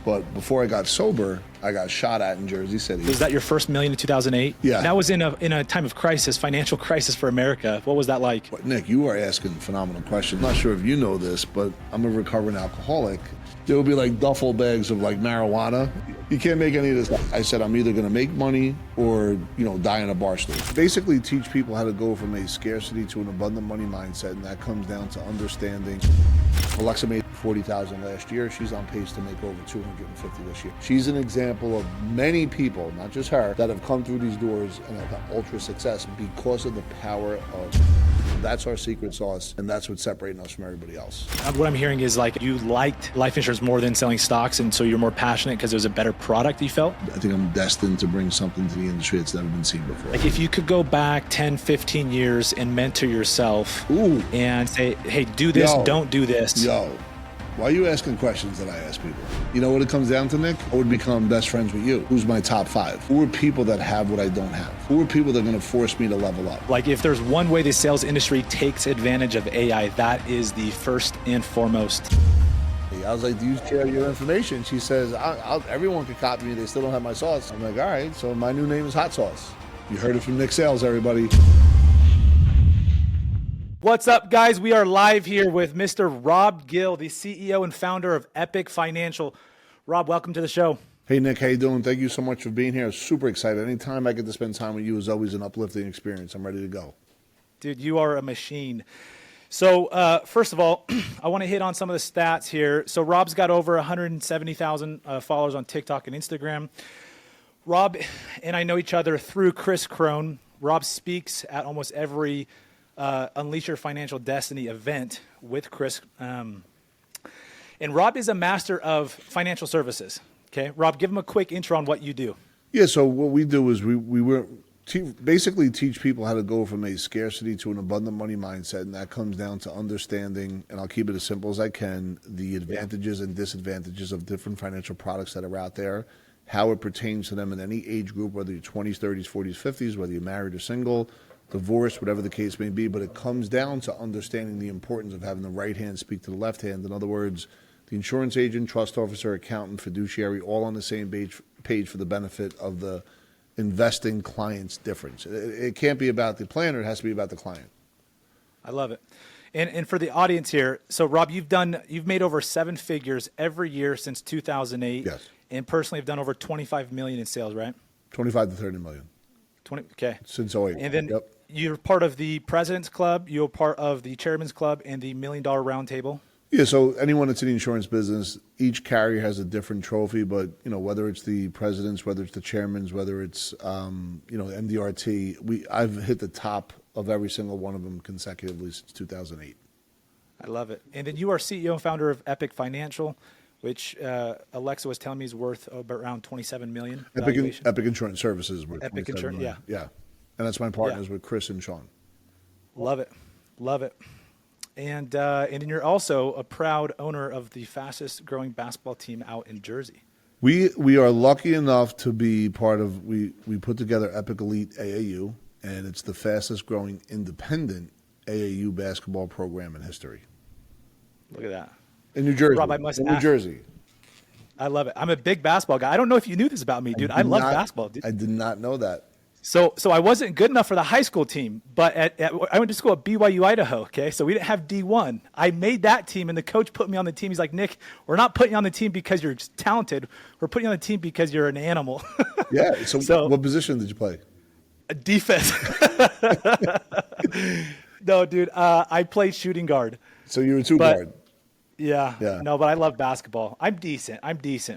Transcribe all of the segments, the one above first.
But before I got sober, I got shot at in Jersey City. Was that your first million in 2008? Yeah. That was in a time of crisis, financial crisis for America. What was that like? But Nick, you are asking phenomenal questions. I'm not sure if you know this, but I'm a recovering alcoholic. There will be like duffel bags of like marijuana. You can't make any of this. I said, I'm either going to make money or, die in a bar stool. Basically teach people how to go from a scarcity to an abundant money mindset. And that comes down to understanding. Alexa made $40,000 last year. She's on pace to make over $250 this year. She's an example of many people, not just her, that have come through these doors and have had ultra success because of the power of. That's our secret sauce, and that's what's separating us from everybody else. What I'm hearing is like you liked life insurance more than selling stocks, and so you're more passionate because it was a better product you felt? I think I'm destined to bring something to the industry that's never been seen before. Like if you could go back 10, 15 years and mentor yourself and say, hey, do this, don't do this. Why are you asking questions that I ask people? You know what it comes down to, Nick? I would become best friends with you. Who's my top 5? Who are people that have what I don't have? Who are people that are going to force me to level up? Like if there's one way the sales industry takes advantage of AI, that is the first and foremost. I was like, do you share your information? She says, everyone can copy me. They still don't have my sauce. I'm like, all right, so my new name is Hot Sauce. You heard it from Nick Sales, everybody. What's up, guys? We are live here with Mr. Rob Gill, the CEO and founder of Epic Financial. Rob, welcome to the show. Hey, Nick, how you doing? Thank you so much for being here. Super excited. Anytime I get to spend time with you is always an uplifting experience. I'm ready to go. Dude, you are a machine. So first of all, I want to hit on some of the stats here. So Rob's got over 170,000 followers on TikTok and Instagram. Rob and I know each other through Chris Crone. Rob speaks at almost every Unleash Your Financial Destiny event with Chris. And Rob is a master of financial services. Okay, Rob, give him a quick intro on what you do. Yeah, so what we do is we basically teach people how to go from a scarcity to an abundant money mindset. And that comes down to understanding, and I'll keep it as simple as I can, the advantages and disadvantages of different financial products that are out there, how it pertains to them in any age group, whether you're 20s, 30s, 40s, 50s, whether you're married or single, divorce, whatever the case may be, but it comes down to understanding the importance of having the right hand speak to the left hand. In other words, the insurance agent, trust officer, accountant, fiduciary, all on the same page for the benefit of the investing client's difference. It can't be about the planner, it has to be about the client. I love it. And for the audience here, so Rob, you've made over 7 figures every year since 2008. Yes. And personally have done over 25 million in sales, right? 25 to 30 million. 20, okay. Since 08. And then you're part of the President's Club, you're part of the Chairman's Club, and the $1 Million Roundtable. Yeah, so anyone that's in the insurance business, each carrier has a different trophy, but whether it's the presidents, whether it's the chairmans, whether it's MDRT, I've hit the top of every single one of them consecutively since 2008. I love it. And then you are CEO and founder of Epic Financial, which Alexa was telling me is worth around 27 million. Epic Insurance Services. Epic Insurance, yeah. Yeah. And that's my partners with Chris and Sean. Love it. Love it. And then you're also a proud owner of the fastest growing basketball team out in Jersey. We are lucky enough to be part of, we put together Epic Elite AAU, and it's the fastest growing independent AAU basketball program in history. Look at that. In New Jersey. Rob, I must in ask, New Jersey. I love it. I'm a big basketball guy. I don't know if you knew this about me, dude. I love basketball, dude. I did not know that. So I wasn't good enough for the high school team, but I went to school at BYU, Idaho, okay? So we didn't have D1. I made that team, and the coach put me on the team. He's like, Nick, we're not putting you on the team because you're talented. We're putting you on the team because you're an animal. Yeah, so what position did you play? Defense. No, dude, I played shooting guard. So you were two guard. Yeah. No, but I love basketball. I'm decent,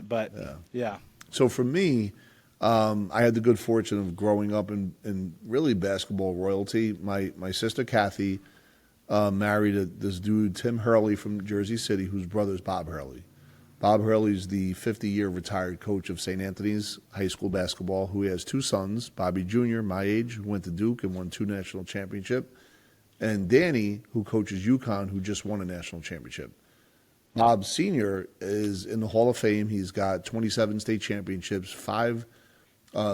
but yeah. So for me, I had the good fortune of growing up in really basketball royalty. My sister Kathy married this dude, Tim Hurley from Jersey City, whose brother is Bob Hurley. Bob Hurley's the 50-year retired coach of St. Anthony's High School basketball, who has 2 sons, Bobby Jr., my age, who went to Duke and won 2 national championships, and Danny, who coaches UConn, who just won a national championship. Bob Sr. is in the Hall of Fame. He's got 27 state championships, 5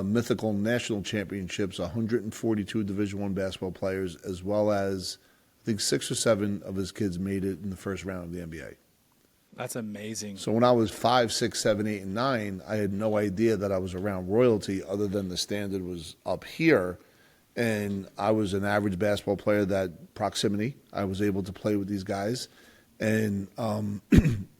mythical national championships, 142 Division I basketball players, as well as I think 6 or 7 of his kids made it in the first round of the NBA. That's amazing. So when I was 5, 6, 7, 8, and 9, I had no idea that I was around royalty other than the standard was up here. And I was an average basketball player that proximity. I was able to play with these guys. And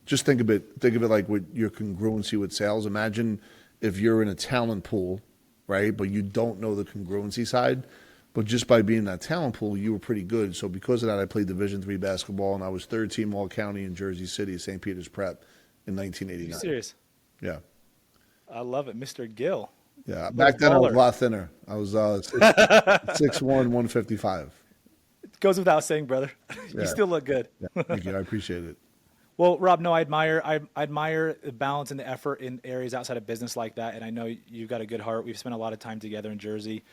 just think of it like with your congruency with sales. Imagine if you're in a talent pool, right? But you don't know the congruency side. But just by being in that talent pool, you were pretty good. So because of that, I played Division III basketball, and I was third team All-County in Jersey City, St. Peter's Prep, in 1989. Are you serious? Yeah. I love it. Mr. Gill. Yeah. Back then, I was a lot thinner. I was 6'1", 155. It goes without saying, brother. Yeah. You still look good. Yeah. Thank you. I appreciate it. Well, Rob, no, I admire the balance and the effort in areas outside of business like that. And I know you've got a good heart. We've spent a lot of time together in Jersey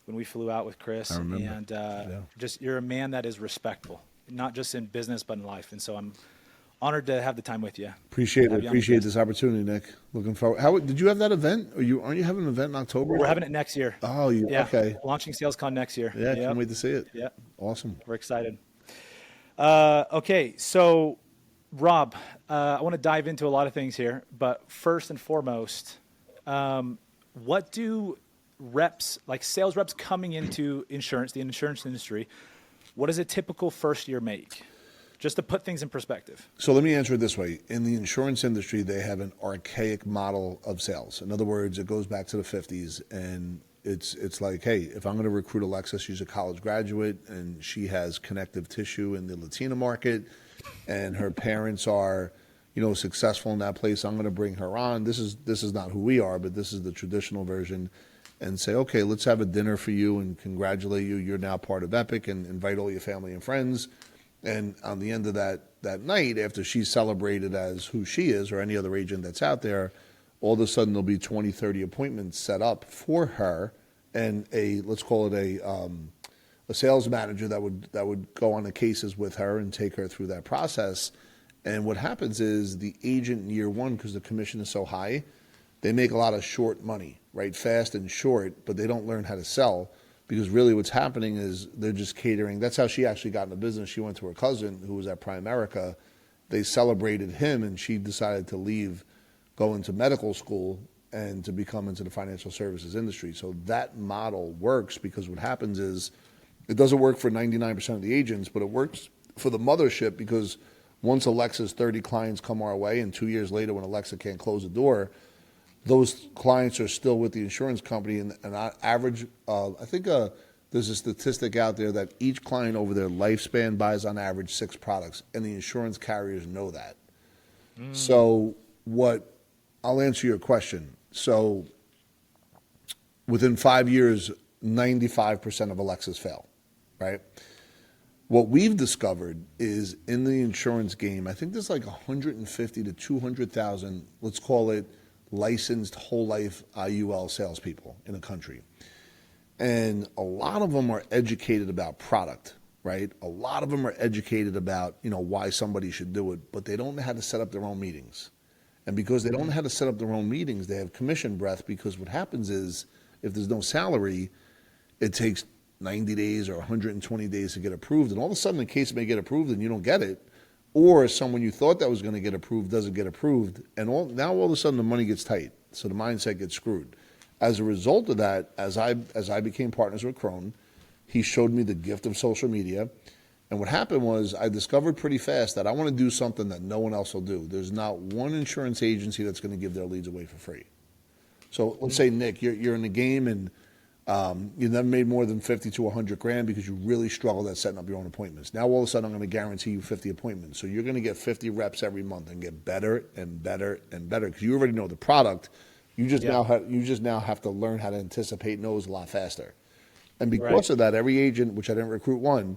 when we flew out with Chris. I remember. And just you're a man that is respectful, not just in business, but in life. And so I'm honored to have the time with you. Appreciate it. Appreciate this opportunity, Nick. Looking forward. How did you have that event? Aren't you having an event in October? We're having it next year. Oh, okay. Launching SalesCon next year. Yeah, can't wait to see it. Yeah. Awesome. We're excited. Okay, so Rob, I want to dive into a lot of things here, but first and foremost, what do reps, like sales reps coming into the insurance industry, what does a typical first year make? Just to put things in perspective. So let me answer it this way. In the insurance industry, they have an archaic model of sales. In other words, it goes back to the 50s, and it's like, hey, if I'm going to recruit Alexis, she's a college graduate, and she has connective tissue in the Latina market, and her parents are, successful in that place. I'm going to bring her on. This is not who we are, but this is the traditional version. And say, okay, let's have a dinner for you and congratulate you. You're now part of Epic, and invite all your family and friends. And on the end of that night, after she's celebrated as who she is or any other agent that's out there, all of a sudden there'll be 20, 30 appointments set up for her, and let's call it a sales manager that would go on the cases with her and take her through that process. And what happens is the agent in year one, because the commission is so high, they make a lot of short money, right? Fast and short, but they don't learn how to sell, because really what's happening is they're just catering. That's how she actually got into business. She went to her cousin who was at Primerica. They celebrated him, and she decided to leave, go into medical school, and to become into the financial services industry. So that model works, because what happens is it doesn't work for 99% of the agents, but it works for the mothership, because once Alexa's 30 clients come our way, and 2 years later when Alexa can't close the door, those clients are still with the insurance company, and on average, I think there's a statistic out there that each client over their lifespan buys on average 6 products, and the insurance carriers know that. So I'll answer your question. So within 5 years, 95% of Alexas fail, right? What we've discovered is in the insurance game, I think there's like 150 to 200,000, let's call it, licensed whole life IUL salespeople in the country. And a lot of them are educated about product, right? A lot of them are educated about, why somebody should do it, but they don't know how to set up their own meetings. And because they don't know how to set up their own meetings, they have commission breath, because what happens is if there's no salary, it takes 90 days or 120 days to get approved. And all of a sudden the case may get approved and you don't get it. Or someone you thought that was going to get approved doesn't get approved, and now all of a sudden the money gets tight, so the mindset gets screwed. As a result of that, as I became partners with Crone, he showed me the gift of social media, and what happened was I discovered pretty fast that I want to do something that no one else will do. There's not one insurance agency that's going to give their leads away for free. So let's say, Nick, you're in the game and you never made more than 50 to 100 grand because you really struggled at setting up your own appointments. Now all of a sudden I'm going to guarantee you 50 appointments. So you're going to get 50 reps every month and get better and better and better, because you already know the product. You just now have to learn how to anticipate no's a lot faster. And because of that, every agent, which I didn't recruit one,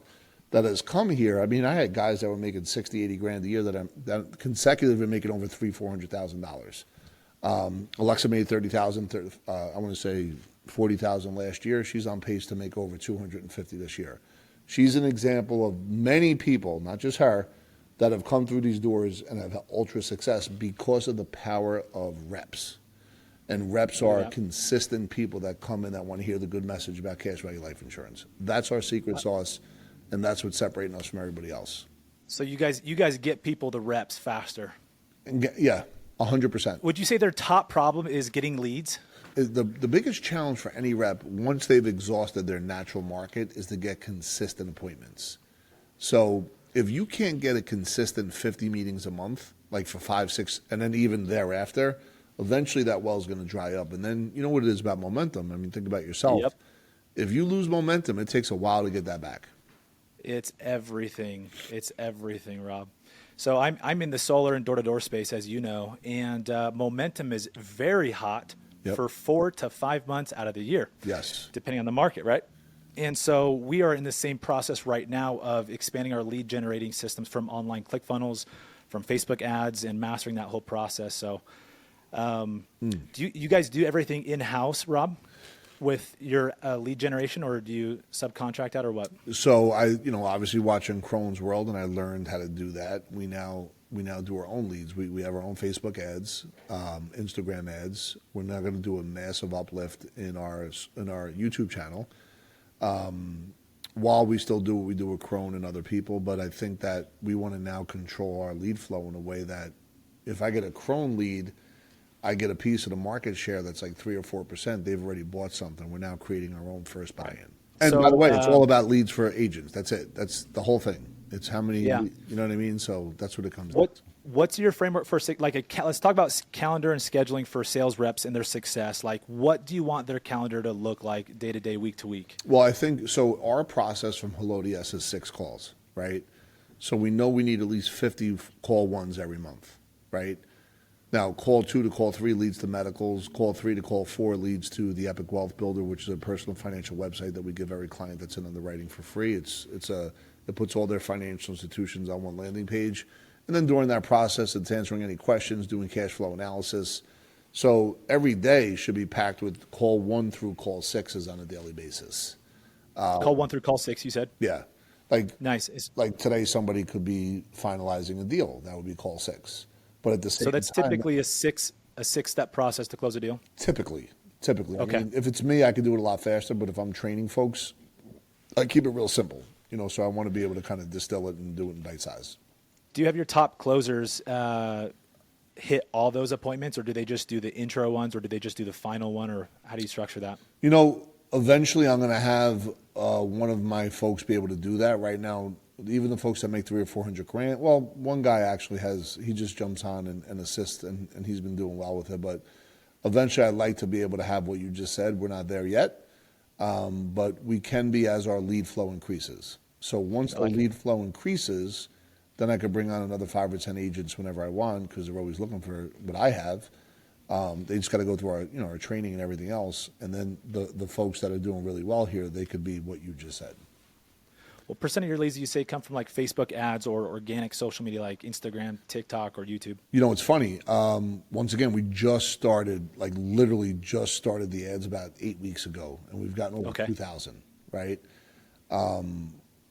that has come here, I mean, I had guys that were making 60, 80 grand a year that consecutively making over $300,000-$400,000. Alexa made 30,000. I want to say 40,000 last year. She's on pace to make over 250 this year. She's an example of many people, not just her, that have come through these doors and have had ultra success because of the power of reps. And reps are consistent people that come in that want to hear the good message about cash value life insurance. That's our secret sauce, and that's what's separating us from everybody else. So you guys get people to reps faster. Yeah, 100%. Would you say their top problem is getting leads? The biggest challenge for any rep, once they've exhausted their natural market, is to get consistent appointments. So if you can't get a consistent 50 meetings a month, like for 5, 6, and then even thereafter, eventually that well is going to dry up. And then you know what it is about momentum. I mean, think about yourself. Yep. If you lose momentum, it takes a while to get that back. It's everything. It's everything, Rob. So I'm in the solar and door-to-door space, as you know, and momentum is very hot for 4 to 5 months out of the year. Yes. Depending on the market, right? And so we are in the same process right now of expanding our lead generating systems from online ClickFunnels, from Facebook ads, and mastering that whole process. So do you guys do everything in-house, Rob, with your lead generation, or do you subcontract out, or what? So I, obviously watching Crone's World, and I learned how to do that. We now do our own leads. We have our own Facebook ads, Instagram ads. We're now going to do a massive uplift in our YouTube channel, while we still do what we do with Crone and other people. But I think that we want to now control our lead flow in a way that if I get a Crone lead, I get a piece of the market share that's like 3 or 4%. They've already bought something. We're now creating our own first buy-in. And So, by the way, it's all about leads for agents. That's it. That's the whole thing. It's how many, Yeah. you know what I mean? So that's what it comes down to. What's your framework for let's talk about calendar and scheduling for sales reps and their success. Like, what do you want their calendar to look like day to day, week to week? Well, I think so. Our process from Hello to Yes is 6 calls, right? So we know we need at least 50 call ones every month, right? Now, call 2 to call 3 leads to medicals. Call 3 to call 4 leads to the Epic Wealth Builder, which is a personal financial website that we give every client that's in underwriting for free. It puts all their financial institutions on one landing page. And then during that process, it's answering any questions, doing cash flow analysis. So every day should be packed with call 1 through call 6s on a daily basis. Call 1 through call 6, you said? Yeah. Like, Nice. like today, somebody could be finalizing a deal. That would be call 6. But at the same So that's time, typically a six-step process to close a deal? Typically. Okay. I mean, if it's me, I could do it a lot faster. But if I'm training folks, I keep it real simple. So I want to be able to kind of distill it and do it in bite size. Do you have your top closers hit all those appointments, or do they just do the intro ones, or do they just do the final one, or how do you structure that? Eventually I'm going to have one of my folks be able to do that. Right now, even the folks that make 300 or 400 grand, well, one guy actually he just jumps on and assists, and he's been doing well with it. But eventually I'd like to be able to have what you just said. We're not there yet, but we can be as our lead flow increases. So once the lead flow increases, then I could bring on another 5 or 10 agents whenever I want, because they're always looking for what I have. They just got to go through our training and everything else. And then the folks that are doing really well here, they could be what you just said. What percent of your leads do you say come from like Facebook ads or organic social media like Instagram, TikTok, or YouTube? It's funny. Once again, we just started, literally just started the ads about 8 weeks ago, and we've gotten over 2,000, right?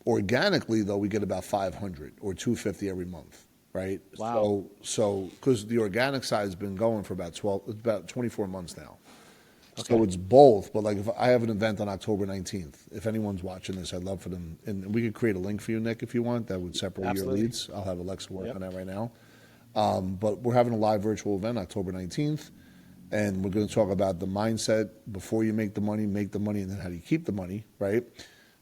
Organically, though, we get about 500 or 250 every month, right? Wow. So because the organic side has been going for about 24 months now. So it's both, but if I have an event on October 19th, if anyone's watching this, I'd love for them, and we could create a link for you, Nick, if you want, that would separate your leads. I'll have Alexa work on that right now. But we're having a live virtual event October 19th, and we're going to talk about the mindset before you make the money, and then how do you keep the money, right?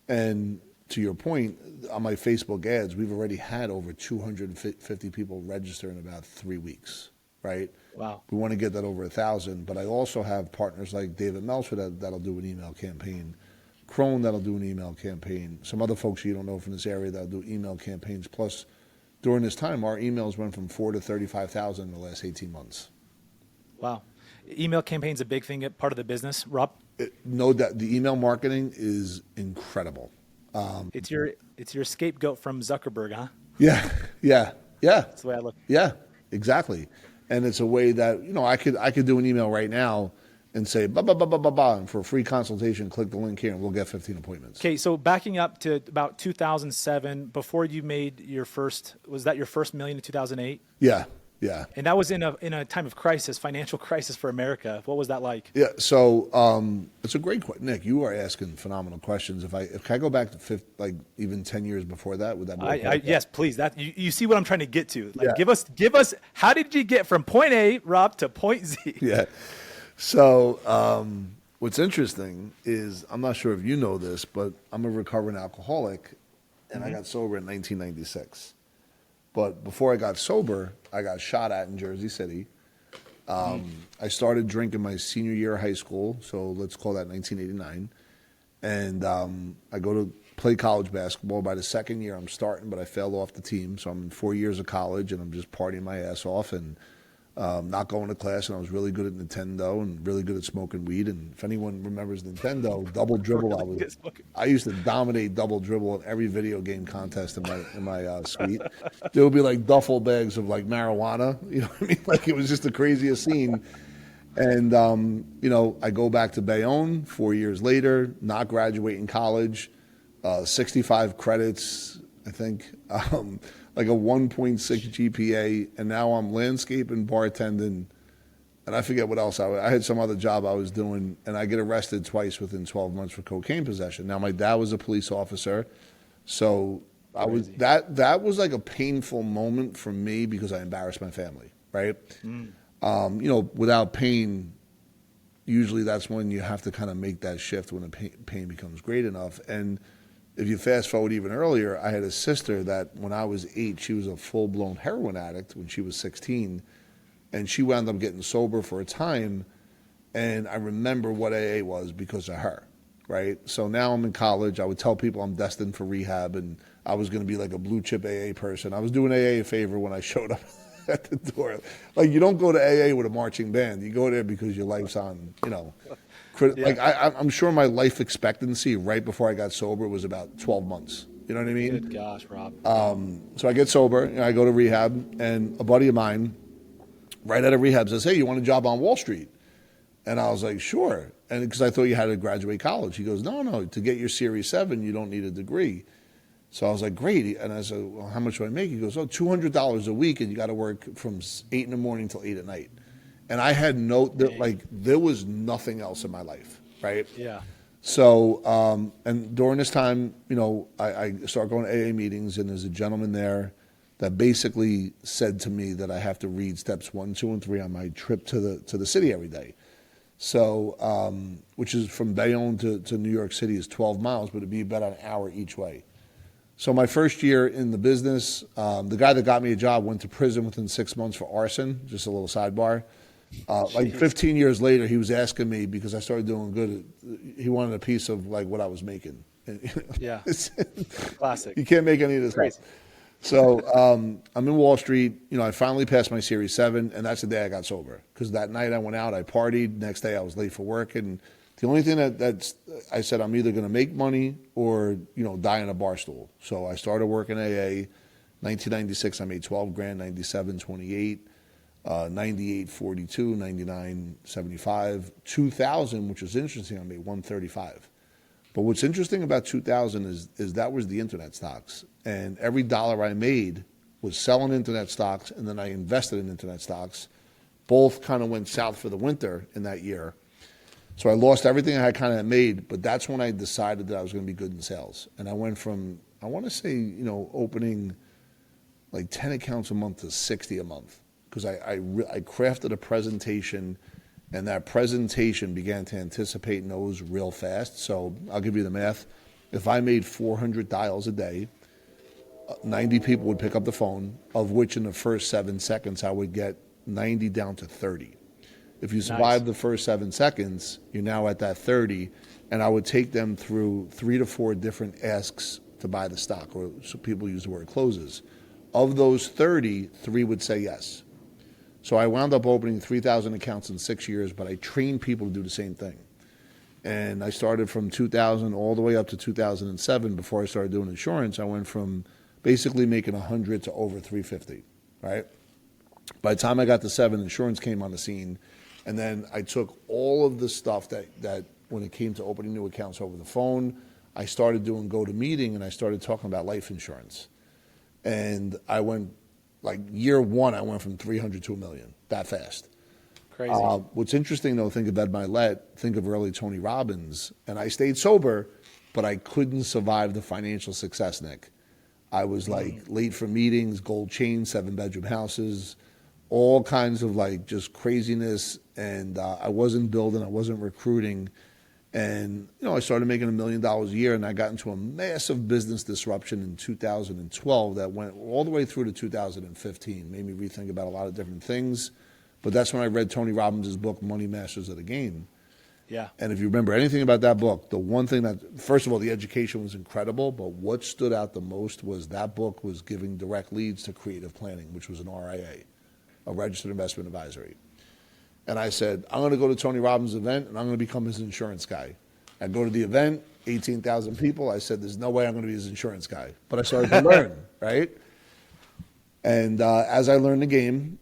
And to your point, on my Facebook ads, we've already had over 250 people register in about 3 weeks, right? Wow. We want to get that over 1,000, but I also have partners like David Melcher that'll do an email campaign, Crone that'll do an email campaign, some other folks you don't know from this area that'll do email campaigns. Plus, during this time, our emails went from 4 to 35,000 in the last 18 months. Wow. Email campaign's a big thing, part of the business, Rob? No, that the email marketing is incredible. It's your scapegoat from Zuckerberg, huh? Yeah. That's the way I look. Yeah, exactly. And it's a way that, I could do an email right now and say, and for a free consultation, click the link here and we'll get 15 appointments. Okay, so backing up to about 2007, before you made your first, was that your first million in 2008? Yeah. Yeah. And that was in a time of crisis, financial crisis for America. What was that like? Yeah, so it's a great question, Nick. You are asking phenomenal questions. If I go back to like even 10 years before that, would that be okay? Yes, please. That you see what I'm trying to get to. Like, Yeah. give us. How did you get from point A, Rob, to point Z? Yeah. So what's interesting is I'm not sure if you know this, but I'm a recovering alcoholic, and I got sober in 1996. But before I got sober, I got shot at in Jersey City. I started drinking my senior year of high school, so let's call that 1989. And I go to play college basketball. By the second year, I'm starting, but I fell off the team. So I'm in 4 years of college, and I'm just partying my ass off and not going to class. And I was really good at Nintendo and really good at smoking weed. And if anyone remembers Nintendo, double dribble, I used to dominate double dribble in every video game contest in my suite. There would be like duffel bags of like marijuana. You know what I mean? Like it was just the craziest scene. And, I go back to Bayonne 4 years later, not graduating college, 65 credits, I think, like a 1.6 GPA. And now I'm landscaping, bartending, and I forget what else. I had some other job I was doing, and I get arrested twice within 12 months for cocaine possession. Now, my dad was a police officer, so that was like a painful moment for me because I embarrassed my family, right? Without pain, usually that's when you have to kind of make that shift when the pain becomes great enough. And if you fast forward even earlier, I had a sister that when I was 8, she was a full-blown heroin addict when she was 16, and she wound up getting sober for a time, and I remember what AA was because of her, right? So now I'm in college. I would tell people I'm destined for rehab, and I was going to be like a blue-chip AA person. I was doing AA a favor when I showed up at the door. Like, you don't go to AA with a marching band. You go there because your life's on, Like, I'm sure my life expectancy right before I got sober was about 12 months. You know what I mean? Good gosh, Rob. So I get sober, and I go to rehab, and a buddy of mine, right out of rehab, says, "Hey, you want a job on Wall Street?" And I was like, "Sure." And because I thought you had to graduate college. He goes, No, to get your Series 7, you don't need a degree. So I was like, great. And I said, well, how much do I make? He goes, $200 a week, and you got to work from 8 in the morning till 8 at night. And I had there was nothing else in my life, right? Yeah. So, and during this time, I started going to AA meetings, and there's a gentleman there that basically said to me that I have to read steps 1, 2, and 3 on my trip to the city every day. So, which is from Bayonne to New York City is 12 miles, but it'd be about an hour each way. So my first year in the business, the guy that got me a job went to prison within 6 months for arson, just a little sidebar. Like 15 years later, he was asking me, because I started doing good, he wanted a piece of like what I was making. Yeah. Classic. You can't make any of this Crazy. up. So I'm in Wall Street. I finally passed my Series 7, and that's the day I got sober. Because that night I went out, I partied. Next day I was late for work, and the only thing that's I said, I'm either going to make money or die in a bar stool. So I started working AA. 1996 I made 12 grand. 97 28. 98 42. 99 75. 2000, which was interesting, I made 135. But what's interesting about 2000 is that was the internet stocks, and every dollar I made was selling internet stocks, and then I invested in internet stocks. Both kind of went south for the winter in that year. So I lost everything I had kind of made, but that's when I decided that I was going to be good in sales. And I went from, I want to say, opening like 10 accounts a month to 60 a month, because I crafted a presentation, and that presentation began to anticipate no's real fast. So I'll give you the math. If I made 400 dials a day, 90 people would pick up the phone, of which in the first 7 seconds I would get 90 down to 30. If you survive the first 7 seconds, you're now at that 30, and I would take them through 3 to 4 different asks to buy the stock, or so people use the word closes. Of those 30, 3 would say yes. So I wound up opening 3,000 accounts in 6 years, but I trained people to do the same thing. And I started from 2000 all the way up to 2007. Before I started doing insurance, I went from basically making 100 to over 350, right? By the time I got to 7, insurance came on the scene. And then I took all of the stuff that when it came to opening new accounts over the phone, I started doing GoToMeeting, and I started talking about life insurance. And I went like year one, I went from 300 to a million that fast. Crazy. What's interesting though, think of Ed Milet, think of early Tony Robbins, and I stayed sober, but I couldn't survive the financial success, Nick. I was like late for meetings, gold chains, 7-bedroom houses, all kinds of like just craziness, and I wasn't building, I wasn't recruiting, and I started making $1 million a year, and I got into a massive business disruption in 2012 that went all the way through to 2015, made me rethink about a lot of different things. But that's when I read Tony Robbins' book, Money Masters of the Game. Yeah. And if you remember anything about that book, the one thing that, first of all, the education was incredible, but what stood out the most was that book was giving direct leads to creative planning, which was an RIA, a registered investment advisory. And I said, I'm going to go to Tony Robbins' event, and I'm going to become his insurance guy. I go to the event, 18,000 people. I said, there's no way I'm going to be his insurance guy. But I started to learn, right? And as I learned the game,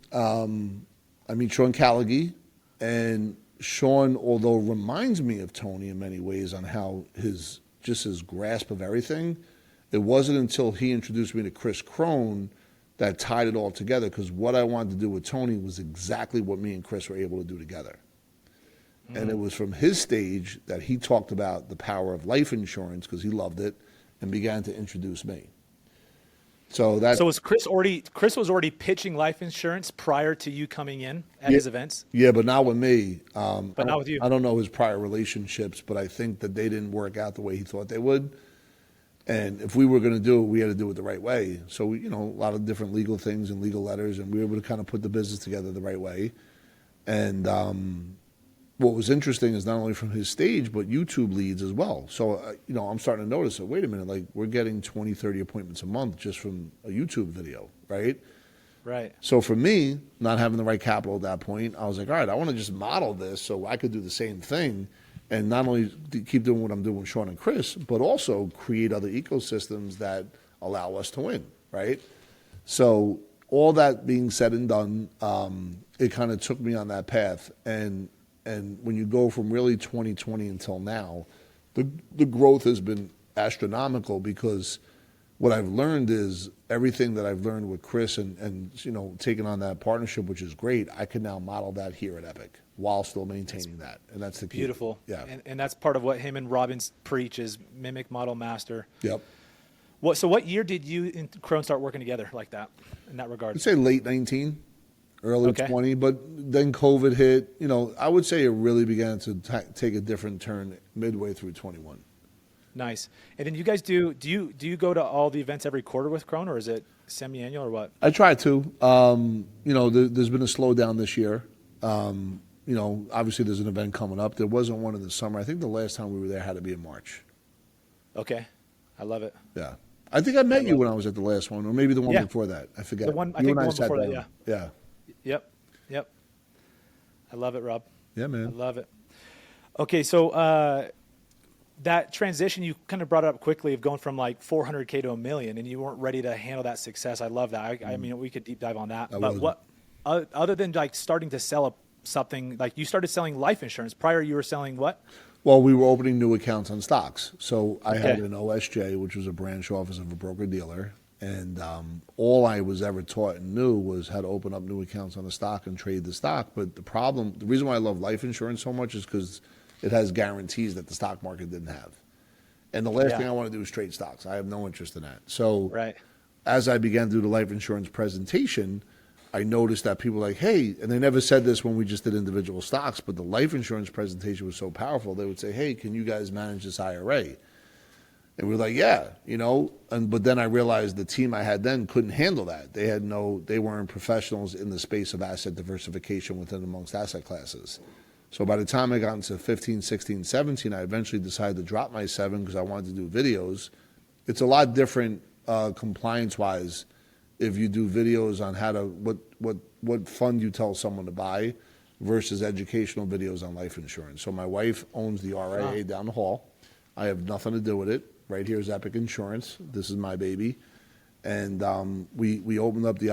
I meet Sean Callaghy, and Sean, although reminds me of Tony in many ways on how his grasp of everything, it wasn't until he introduced me to Chris Crone that tied it all together, because what I wanted to do with Tony was exactly what me and Chris were able to do together. And it was from his stage that he talked about the power of life insurance, because he loved it, and began to introduce me. So was Chris was already pitching life insurance prior to you coming in at his events? Yeah, but not with me. But not with you. I don't know his prior relationships, but I think that they didn't work out the way he thought they would. And if we were going to do it, we had to do it the right way. So, a lot of different legal things and legal letters, and we were able to kind of put the business together the right way. And what was interesting is not only from his stage, but YouTube leads as well. So, I'm starting to notice that, wait a minute, like we're getting 20, 30 appointments a month just from a YouTube video, right? Right. So for me, not having the right capital at that point, I was like, all right, I want to just model this so I could do the same thing and not only keep doing what I'm doing with Sean and Chris, but also create other ecosystems that allow us to win, right? So all that being said and done, it kind of took me on that path. And when you go from really 2020 until now, the growth has been astronomical, because what I've learned is everything that I've learned with Chris and taking on that partnership, which is great, I can now model that here at Epic while still maintaining that. And that's the key. Beautiful. Yeah. And that's part of what him and Robbins preach is mimic, model, master. Yep. So what year did you and Crone start working together like that in that regard? I'd say late 19, early Okay. 20, but then COVID hit. I would say it really began to take a different turn midway through 21. Nice. And then you guys do you go to all the events every quarter with Crone, or is it semi-annual or what? I try to. There's been a slowdown this year. Obviously there's an event coming up. There wasn't one in the summer. I think the last time we were there had to be in March. Okay. I love it. Yeah. I think I met you when I was at the last one, or maybe the one before that. I forget. I think the one before that, Yeah. Yep. I love it, Rob. Yeah, man. I love it. Okay, so that transition, you kind of brought it up quickly of going from like 400K to $1 million, and you weren't ready to handle that success. I love that. I mean, we could deep dive on that. But what, other than like starting to sell something, like you started selling life insurance. Prior, you were selling what? Well, we were opening new accounts on stocks. So I had an OSJ, which was a branch office of a broker-dealer. And all I was ever taught and knew was how to open up new accounts on the stock and trade the stock. But the reason why I love life insurance so much is because it has guarantees that the stock market didn't have. And the last thing I want to do is trade stocks. I have no interest in that. So as I began to do the life insurance presentation, I noticed that people were like, hey, and they never said this when we just did individual stocks, but the life insurance presentation was so powerful, they would say, hey, can you guys manage this IRA? And we were like, yeah, but then I realized the team I had then couldn't handle that. They weren't professionals in the space of asset diversification within amongst asset classes. So by the time I got into 15, 16, 17, I eventually decided to drop my 7 because I wanted to do videos. It's a lot different compliance-wise if you do videos on how to what fund you tell someone to buy versus educational videos on life insurance. So my wife owns the RIA down the hall. I have nothing to do with it. Right here is Epic Insurance. This is my baby. And we opened up the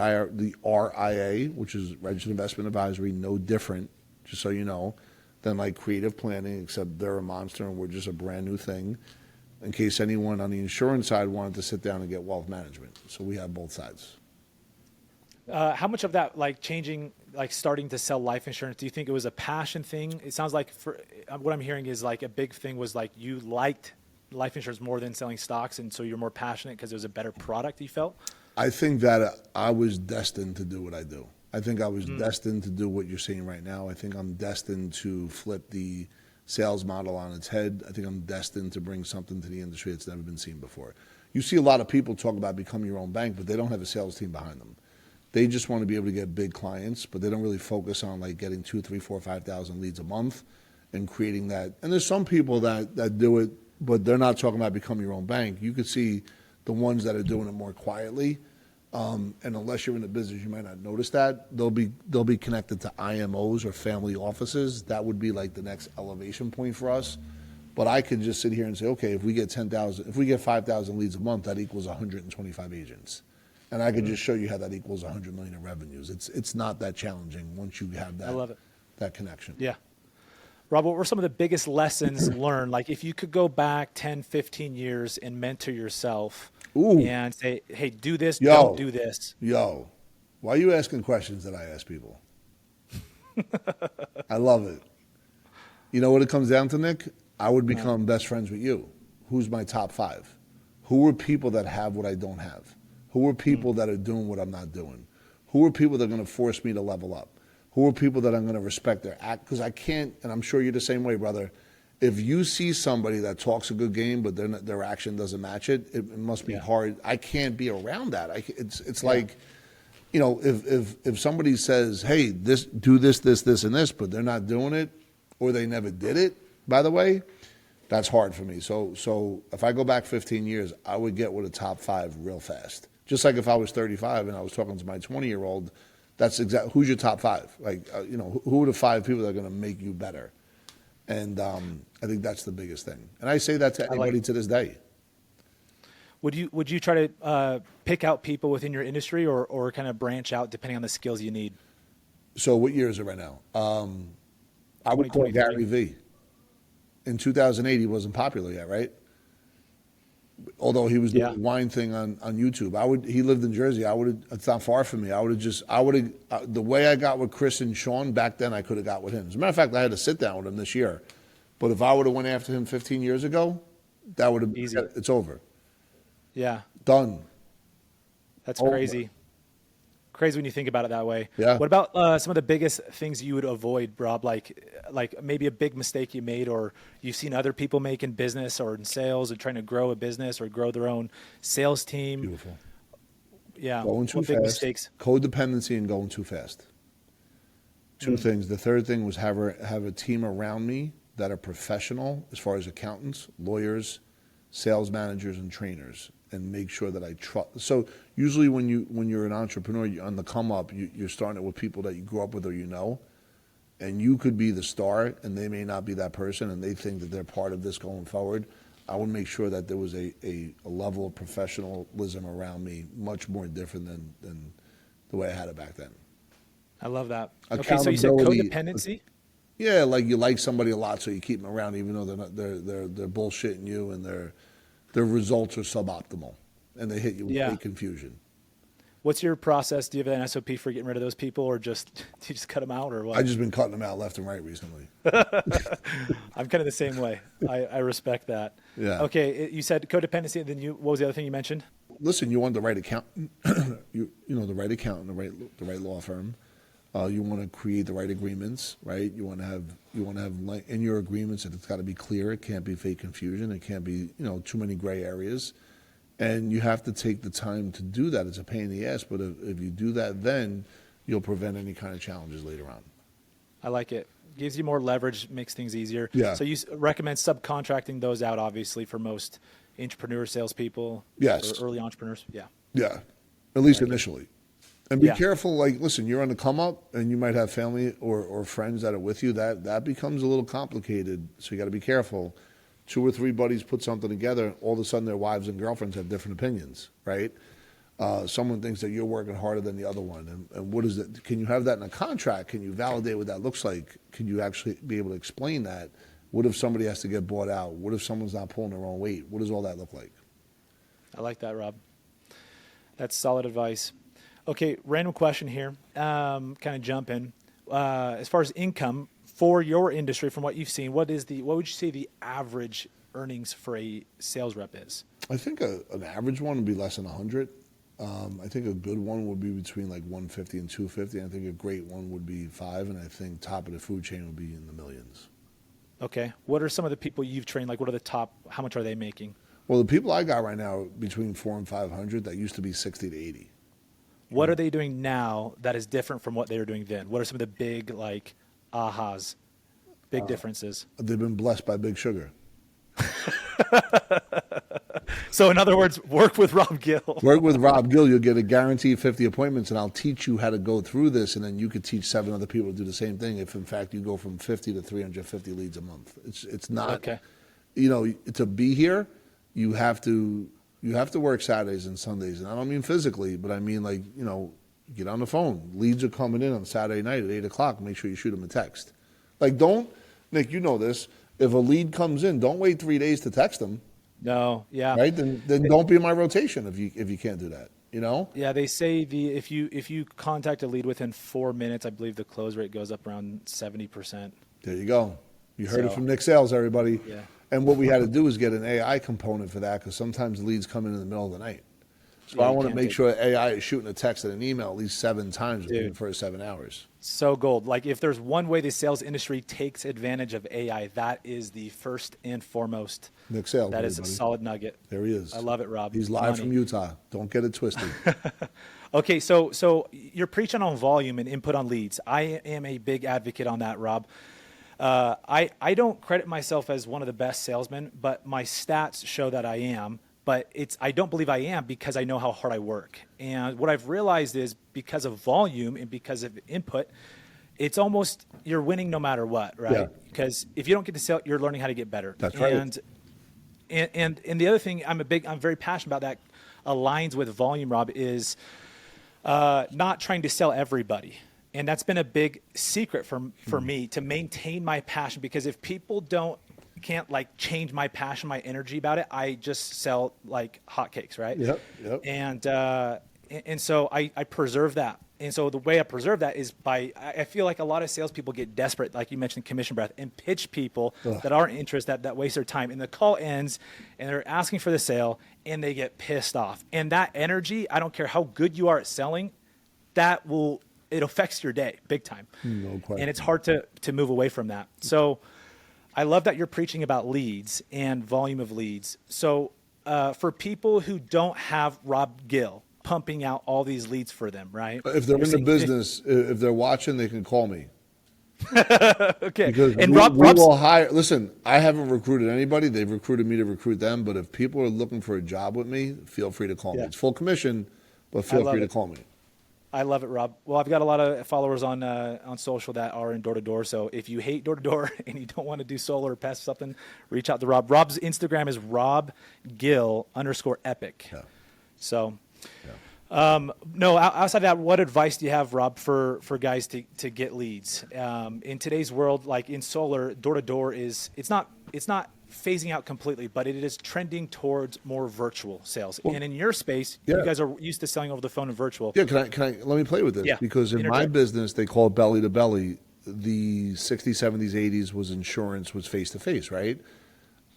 RIA, which is Registered Investment Advisory, no different, just so you know, than like creative planning, except they're a monster and we're just a brand new thing, in case anyone on the insurance side wanted to sit down and get wealth management. So we have both sides. How much of that, like changing, like starting to sell life insurance, do you think it was a passion thing? It sounds like for what I'm hearing is like a big thing was like you liked life insurance more than selling stocks, and so you're more passionate because it was a better product you felt. I think that I was destined to do what I do. I think I was destined to do what you're seeing right now. I think I'm destined to flip the sales model on its head. I think I'm destined to bring something to the industry that's never been seen before. You see a lot of people talk about becoming your own bank, but they don't have a sales team behind them. They just want to be able to get big clients, but they don't really focus on like getting 2, 3, 4, 5,000 leads a month and creating that. And there's some people that do it, but they're not talking about becoming your own bank. You could see the ones that are doing it more quietly. And unless you're in the business, you might not notice that. They'll be connected to IMOs or family offices. That would be like the next elevation point for us. But I could just sit here and say, okay, if we get 5,000 leads a month, that equals 125 agents. And I could just show you how that equals 100 million in revenues. It's not that challenging once you have that. I love it. That connection. Yeah. Rob, what were some of the biggest lessons learned? Like if you could go back 10, 15 years and mentor yourself and say, hey, do this, don't do this. Yo, why are you asking questions that I ask people? I love it. You know what it comes down to, Nick? I would become best friends with you. Who's my top 5? Who are people that have what I don't have? Who are people that are doing what I'm not doing? Who are people that are going to force me to level up? Who are people that I'm going to respect their act? Because I can't, and I'm sure you're the same way, brother. If you see somebody that talks a good game, but their action doesn't match it, it must be hard. I can't be around that. It's like, you know, if somebody says, hey, do this, and this, but they're not doing it, or they never did it, by the way, that's hard for me. So if I go back 15 years, I would get with a top 5 real fast. Just like if I was 35 and I was talking to my 20-year-old, that's exactly who's your top 5. Like, you know, who are the 5 people that are going to make you better? And I think that's the biggest thing. And I say that to anybody to this day. Would you try to pick out people within your industry or kind of branch out depending on the skills you need? So what year is it right now? I would call Gary Vee. In 2008, he wasn't popular yet, right? Although he was doing the wine thing on YouTube. He lived in Jersey. It's not far from me. The way I got with Chris and Sean back then, I could have got with him. As a matter of fact, I had to sit down with him this year. But if I would have went after him 15 years ago, that would have been, it's over. Yeah. Done. That's crazy. Crazy when you think about it that way. Yeah. What about some of the biggest things you would avoid, Rob? Like maybe a big mistake you made, or you've seen other people make in business or in sales and trying to grow a business or grow their own sales team. Beautiful. Yeah. Going too what fast. Big mistakes? Codependency and going too fast. 2 things. The third thing was have a team around me that are professional as far as accountants, lawyers, sales managers, and trainers, and make sure that I trust. So usually when you're an entrepreneur, you're on the come up, you're starting it with people that you grew up with or you know, and you could be the star and they may not be that person and they think that they're part of this going forward. I would make sure that there was a level of professionalism around me much more different than the way I had it back then. I love that. Okay, so you said codependency? Yeah, like you like somebody a lot, so you keep them around even though they're bullshitting you and their results are suboptimal, and they hit you with fake confusion. What's your process? Do you have an SOP for getting rid of those people, or do you just cut them out, or what? I've just been cutting them out left and right recently. I'm kind of the same way. I respect that. Yeah. Okay, you said codependency, and then what was the other thing you mentioned? Listen, you want the right accountant, you know the right accountant, the right law firm. You want to create the right agreements, right? You want to have in your agreements that it's got to be clear. It can't be fake confusion. It can't be too many gray areas, and you have to take the time to do that. It's a pain in the ass, but if you do that, then you'll prevent any kind of challenges later on. I like it. Gives you more leverage, makes things easier. Yeah. So you recommend subcontracting those out, obviously, for most entrepreneur salespeople. Yes. Or early entrepreneurs. Yeah. Yeah, at least initially. And be careful, like, listen, you're on the come up and you might have family or friends that are with you. That becomes a little complicated, so you got to be careful. 2 or 3 buddies put something together, all of a sudden their wives and girlfriends have different opinions, right? Someone thinks that you're working harder than the other one. And what is it? Can you have that in a contract? Can you validate what that looks like? Can you actually be able to explain that? What if somebody has to get bought out? What if someone's not pulling their own weight? What does all that look like? I like that, Rob. That's solid advice. Okay, random question here. Kind of jump in. As far as income for your industry, from what you've seen, what would you say the average earnings for a sales rep is? I think an average one would be less than 100. I think a good one would be between like 150 and 250. I think a great one would be 5, and I think top of the food chain would be in the millions. Okay. What are some of the people you've trained? Like, what are the top? How much are they making? Well, the people I got right now between 4 and 500. That used to be 60 to 80. What are they doing now that is different from what they were doing then? What are some of the big like ahas, big differences? They've been blessed by Big Sugar. So in other words, work with Rob Gill. Work with Rob Gill. You'll get a guaranteed 50 appointments, and I'll teach you how to go through this, and then you could teach 7 other people to do the same thing. If in fact you go from 50 to 350 leads a month, it's not. Okay. You know, to be here, you have to work Saturdays and Sundays, and I don't mean physically, but I mean like get on the phone. Leads are coming in on Saturday night at 8:00. Make sure you shoot them a text. Like Nick, you know this. If a lead comes in, don't wait 3 days to text them. No, yeah. Right? Then don't be in my rotation if you can't do that. Yeah, they say if you contact a lead within 4 minutes, I believe the close rate goes up around 70%. There you go. You heard it from Nick Sales, everybody. Yeah. And what we had to do is get an AI component for that because sometimes leads come in the middle of the night. So Yeah, I you want to can't make take- sure AI is shooting a text and an email at least 7 times within the Dude. first 7 hours. So gold. Like if there's one way the sales industry takes advantage of AI, that is the first and foremost. Nick Sales, That is a everybody. solid nugget. There he is. I love it, Rob. He's live Money. from Utah. Don't get it twisted. Okay, so you're preaching on volume and input on leads. I am a big advocate on that, Rob. I don't credit myself as one of the best salesmen, but my stats show that I am. But I don't believe I am because I know how hard I work. And what I've realized is because of volume and because of input, it's almost you're winning no matter what, right? Yeah. Because if you don't get to sell, you're learning how to get better. That's right. And the other thing I'm very passionate about that aligns with volume, Rob, is not trying to sell everybody. And that's been a big secret for me to maintain my passion, because if people can't like change my passion, my energy about it, I just sell like hotcakes, right? Yep. And so I preserve that. And so the way I preserve that is I feel like a lot of salespeople get desperate, like you mentioned, commission breath, and pitch people that aren't interested, that waste their time. And the call ends, and they're asking for the sale, and they get pissed off. And that energy, I don't care how good you are at selling, it affects your day big time. No question. And it's hard to move away from that. So I love that you're preaching about leads and volume of leads. So for people who don't have Rob Gill pumping out all these leads for them, right? If they're in the business, if they're watching, they can call me. Okay. Because And we Rob's, will hire. Listen, I haven't recruited anybody. They've recruited me to recruit them. But if people are looking for a job with me, feel free to call me. Yeah. It's full commission, but feel love free to it. call me. I love it, Rob. Well, I've got a lot of followers on social that are in door-to-door. So if you hate door-to-door and you don't want to do solar or pest something, reach out to Rob. Rob's Instagram is robgill_epic. Yeah. So, no, outside of that, what advice do you have, Rob, for guys to get leads? In today's world, like in solar, door-to-door it's not phasing out completely, but it is trending towards more virtual sales. And in your space, Yeah. you guys are used to selling over the phone and virtual. Yeah, can I let me play with this? Yeah. Because in my Interject. business, they call it belly to belly. The 60s, 70s, 80s was insurance, was face to face, right?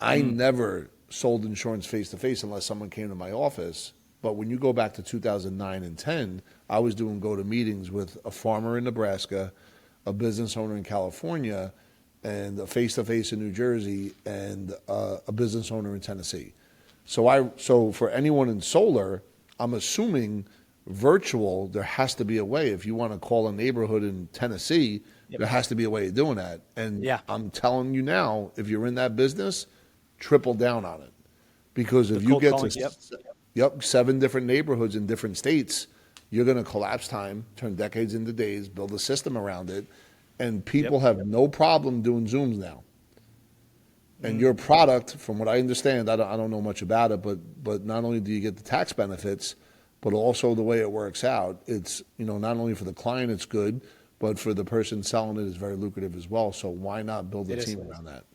I never sold insurance face to face unless someone came to my office. But when you go back to 2009 and 10, I was doing go to meetings with a farmer in Nebraska, a business owner in California, and a face to face in New Jersey, and a business owner in Tennessee. So for anyone in solar, I'm assuming virtual, there has to be a way. If you want to call a neighborhood in Tennessee, there has to be a way of doing that. And Yeah. I'm telling you now, if you're in that business, triple down on it. Because if you cold get calling, to 7 different neighborhoods in different states, you're going to collapse time, turn decades into days, build a system around it. And people have no problem doing Zooms now. And your product, from what I understand, I don't know much about it, but not only do you get the tax benefits, but also the way it works out, it's, not only for the client it's good, but for the person selling it is very lucrative as well. So why not build a It is. team around that?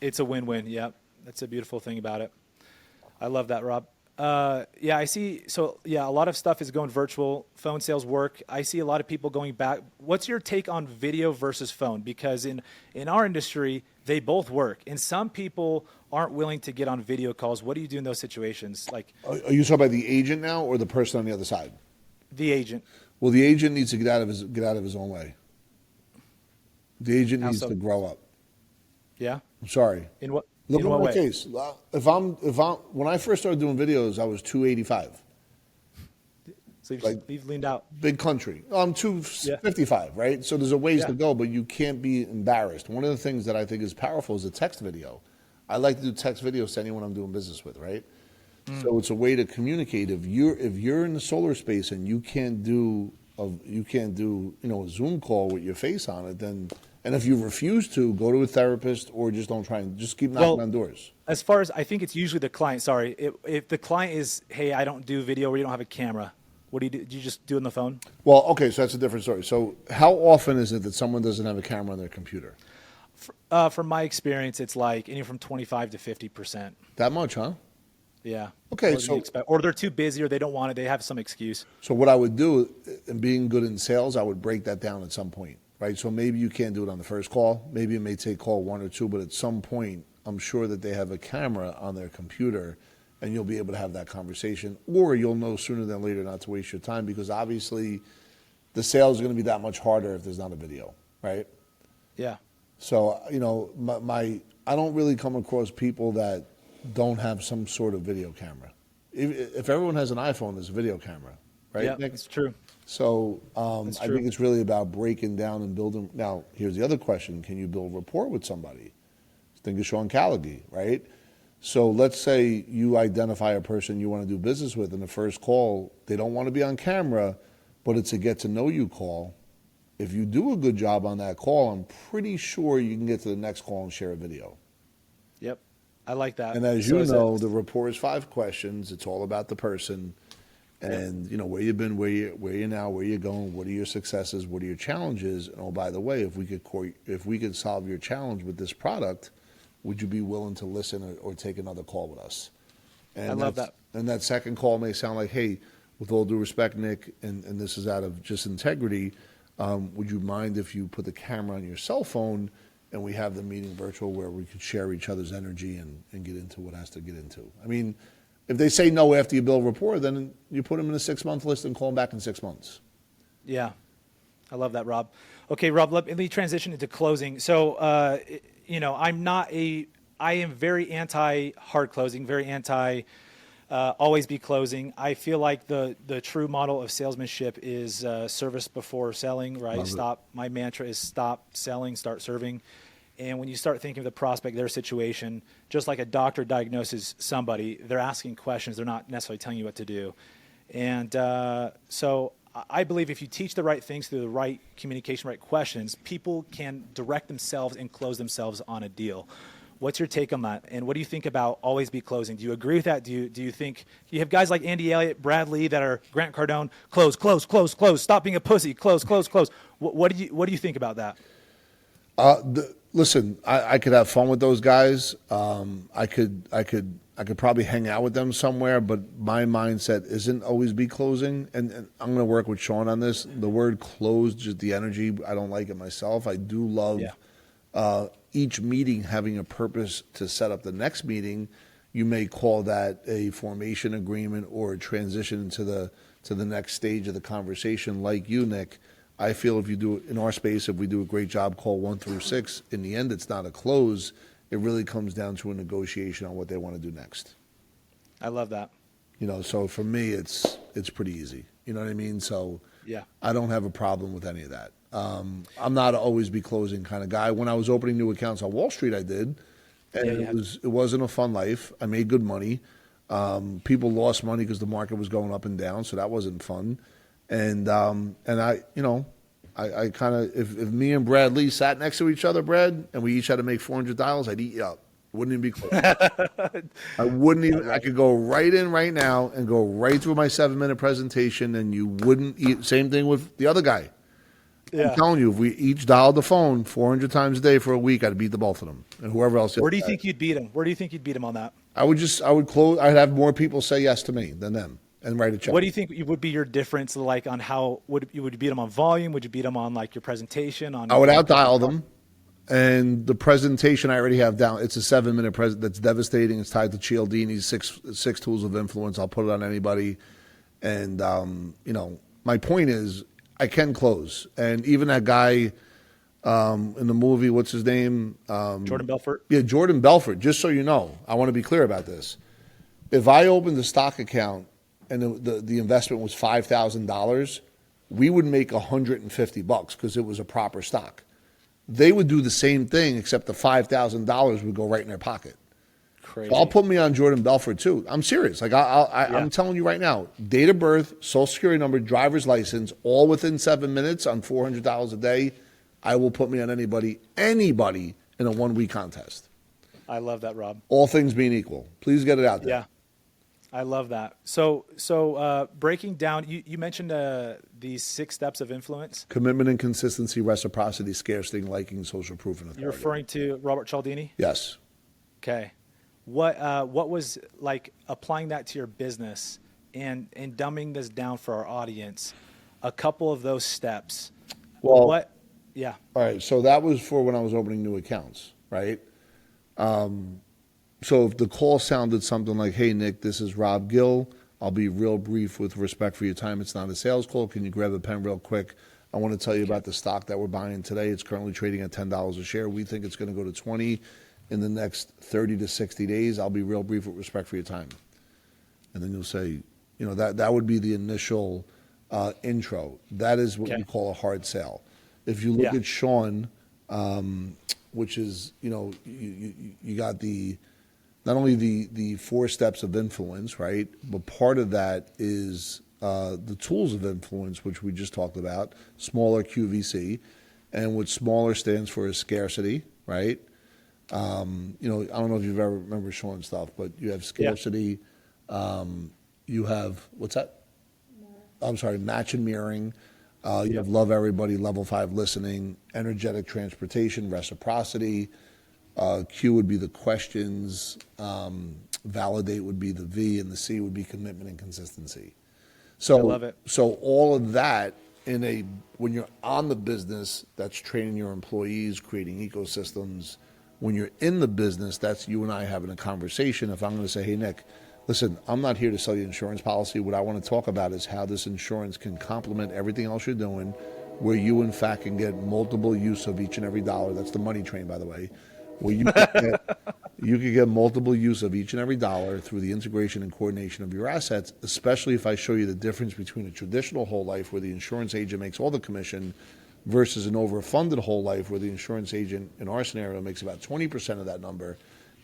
It's a win-win. Yep. That's a beautiful thing about it. I love that, Rob. Yeah, I see. So yeah, a lot of stuff is going virtual. Phone sales work. I see a lot of people going back. What's your take on video versus phone? Because in our industry, they both work, and some people aren't willing to get on video calls. What do you do in those situations? Like Are you talking about the agent now or the person on the other side? the agent. Well, the agent needs to get out of his own way. The agent How needs so? to grow up. Yeah. I'm sorry. In what? Look in at what my way? case. When I first started doing videos, I was 285. So Like- you've leaned out. Big country. I'm 255, right? So there's a ways to go, but you can't be embarrassed. One of the things that I think is powerful is a text video. I like to do text videos to anyone I'm doing business with, right? So it's a way to communicate. If you're in the solar space and you can't do a Zoom call with your face on it, then and if you refuse to, go to a therapist or just don't try and just keep knocking on doors. As far as I think it's usually the client. Sorry, if the client is, hey, I don't do video or you don't have a camera, what do you do? Do you just do it on the phone? Well, okay, so that's a different story. So how often is it that someone doesn't have a camera on their computer? From my experience, it's like anywhere from 25 to 50%. That much, huh? Yeah. Okay, More than so- you expect. Or they're too busy or they don't want it. They have some excuse. So what I would do, and being good in sales, I would break that down at some point, right? So maybe you can't do it on the first call. Maybe it may take call 1 or 2, but at some point, I'm sure that they have a camera on their computer, and you'll be able to have that conversation. Or you'll know sooner than later not to waste your time, because obviously the sales is going to be that much harder if there's not a video, right? Yeah. So, I don't really come across people that don't have some sort of video camera. If everyone has an iPhone, there's a video camera, right, Yeah, Nick? it's true. So That's I true. think it's really about breaking down and building. Now, here's the other question. Can you build rapport with somebody? Think of Sean Callaghy, right? So let's say you identify a person you want to do business with in the first call. They don't want to be on camera, but it's a get-to-know-you call. If you do a good job on that call, I'm pretty sure you can get to the next call and share a video. Yep. I like that. And as So you is know, it- the rapport is 5 questions. It's all about the person. And where you've been, where you're now, where you're going, what are your successes, what are your challenges, and oh, by the way, if we could solve your challenge with this product, would you be willing to listen or take another call with us? And I love that's- that. And that second call may sound like, hey, with all due respect, Nick, and this is out of just integrity, would you mind if you put the camera on your cell phone and we have the meeting virtual where we could share each other's energy and get into what has to get into? I mean, if they say no after you build rapport, then you put them in a 6-month list and call them back in 6 months. Yeah. I love that, Rob. Okay, Rob, let me transition into closing. So, I am very anti hard closing, very anti always be closing. I feel like the true model of salesmanship is service before selling, right? My mantra is stop selling, start serving. And when you start thinking of the prospect, their situation, just like a doctor diagnoses somebody, they're asking questions. They're not necessarily telling you what to do. And so I believe if you teach the right things through the right communication, right questions, people can direct themselves and close themselves on a deal. What's your take on that? And what do you think about always be closing? Do you agree with that? Do you think you have guys like Andy Elliott, Brad Lee that are Grant Cardone, close, close, close, close, stop being a pussy, close, close, close. What do you think about that? Listen, I could have fun with those guys. I could probably hang out with them somewhere, but my mindset isn't always be closing. And I'm going to work with Sean on this. The word close, just the energy, I don't like it myself. I do love each meeting having a purpose to set up the next meeting. You may call that a formation agreement or a transition to the next stage of the conversation. Like you, Nick, I feel if you do it in our space, if we do a great job, call 1 through 6, in the end, it's not a close. It really comes down to a negotiation on what they want to do next. I love that. So for me, it's pretty easy. You know what I mean? So Yeah. I don't have a problem with any of that. I'm not a always be closing kind of guy. When I was opening new accounts on Wall Street, I did, and it wasn't a fun life. I made good money. People lost money because the market was going up and down, so that wasn't fun. And I kind of, if me and Brad Lee sat next to each other, Brad, and we each had to make $400, I'd eat you up. Wouldn't even be close. I wouldn't even. I could go right in right now and go right through my 7-minute presentation, and you wouldn't eat. Same thing with the other guy. I'm Yeah. telling you, if we each dialed the phone 400 times a day for a week, I'd beat the both of them and whoever else. Where do you think you'd beat him? Where do you think you'd beat him on that? I would close. I'd have more people say yes to me than them and write a check. What do you think would be your difference, like on how would you beat them on volume? Would you beat them on like your presentation? On I would out dial them. And the presentation I already have down. It's a 7-minute present that's devastating. It's tied to Cialdini's six tools of influence. I'll put it on anybody. And, my point is I can close. And even that guy in the movie, what's his name? Jordan Belfort? Yeah, Jordan Belfort. Just so you know, I want to be clear about this. If I opened a stock account and the investment was $5,000, we would make $150 because it was a proper stock. They would do the same thing, except the $5,000 would go right in their pocket. Crazy. So I'll put me on Jordan Belfort too. I'm serious. Like I'm telling you right now, date of birth, social security number, driver's license, all within 7 minutes on $400 a day. I will put me on anybody in a 1-week contest. I love that, Rob. All things being equal. Please get it out there. Yeah. I love that. So breaking down, you mentioned these 6 steps of influence. Commitment and consistency, reciprocity, scarcity, liking, social proof, and authority. You're referring to Robert Cialdini? Yes. Okay. What was like applying that to your business and dumbing this down for our audience? A couple of those steps. Well, Yeah. all right. So that was for when I was opening new accounts, right? So if the call sounded something like, "Hey, Nick, this is Rob Gill. I'll be real brief with respect for your time. It's not a sales call. Can you grab a pen real quick? I want to tell you about the stock that we're buying today. It's currently trading at $10 a share. We think it's going to go to 20 in the next 30 to 60 days. I'll be real brief with respect for your time." And then you'll say, that would be the initial intro. That is what we call a hard sell. If you look at Sean, which is, you got not only the 4 steps of influence, right? But part of that is the tools of influence, which we just talked about, smaller QVC. And what smaller stands for is scarcity, right? I don't know if you've ever remember Sean's stuff, but you have scarcity. You have, what's that? I'm sorry, match and mirroring. You have love everybody, level 5 listening, energetic transportation, reciprocity. Q would be the questions. Validate would be the V, and the C would be commitment and consistency. So, I love it. So all of that when you're on the business, that's training your employees, creating ecosystems. When you're in the business, that's you and I having a conversation. If I'm going to say, "Hey, Nick, listen, I'm not here to sell you an insurance policy. What I want to talk about is how this insurance can complement everything else you're doing, where you, in fact, can get multiple use of each and every dollar." That's the money train, by the way. Where you can get multiple use of each and every dollar through the integration and coordination of your assets, especially if I show you the difference between a traditional whole life where the insurance agent makes all the commission versus an overfunded whole life where the insurance agent, in our scenario, makes about 20% of that number.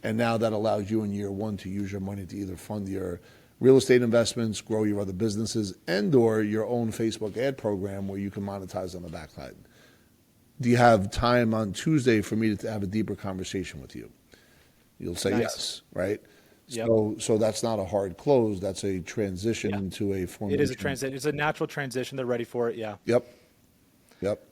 And now that allows you in year 1 to use your money to either fund your real estate investments, grow your other businesses, and or your own Facebook ad program where you can monetize on the backside. Do you have time on Tuesday for me to have a deeper conversation with you? You'll say yes, right? Yep. So that's not a hard close. That's a transition into a formation. It is a transition. It's a natural transition. They're ready for it. Yeah. Yep.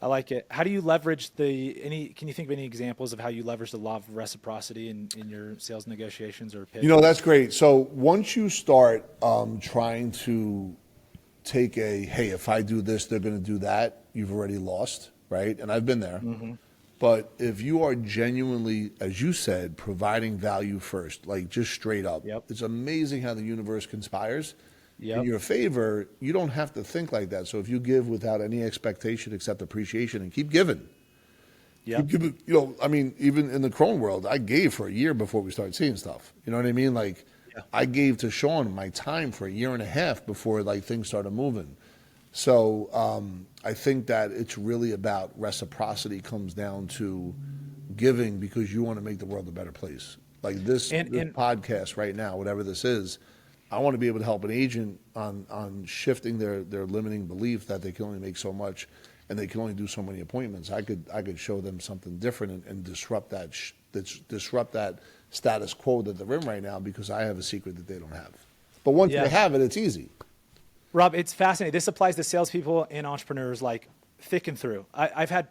I like it. How do you leverage can you think of any examples of how you leverage the law of reciprocity in your sales negotiations or pitch? That's great. So once you start trying to take hey, if I do this, they're going to do that, you've already lost, right? And I've been there. Mm-hmm. But if you are genuinely, as you said, providing value first, like just straight up, it's amazing how the universe conspires in your favor. You don't have to think like that. So if you give without any expectation except appreciation and keep giving. Keep giving, even in the Crone world, I gave for a year before we started seeing stuff. You know what I mean? Like I gave to Sean my time for a year and a half before things started moving. So I think that it's really about reciprocity comes down to giving because you want to make the world a better place. Like this podcast right now, whatever this is, I want to be able to help an agent on shifting their limiting belief that they can only make so much and they can only do so many appointments. I could show them something different and disrupt that status quo that they're in right now because I have a secret that they don't have. But once they have it, it's easy. Rob, it's fascinating. This applies to salespeople and entrepreneurs like thick and through. I've had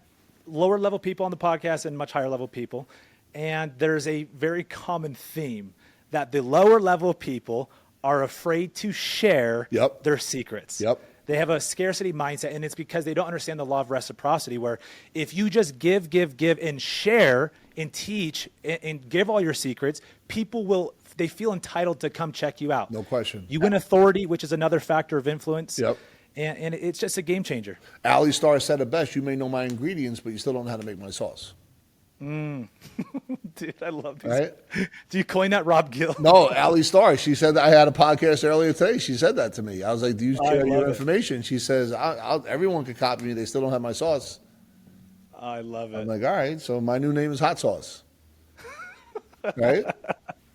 lower level people on the podcast and much higher level people. And there's a very common theme that the lower level people are afraid to share Yep. their secrets. Yep. They have a scarcity mindset, and it's because they don't understand the law of reciprocity, where if you just give, and share and teach and give all your secrets, they feel entitled to come check you out. No question. You win authority, which is another factor of influence. Yep. And it's just a game changer. Ali Starr said it best, you may know my ingredients, but you still don't know how to make my sauce. Dude, I love these. Right? Do you coin that, Rob Gill? No, Ali Starr. She said I had a podcast earlier today. She said that to me. I was like, "Do you share your information?" She says, "Everyone can copy me. They still don't have my sauce." I love it. I'm like, "All right." So my new name is Hot Sauce. Right?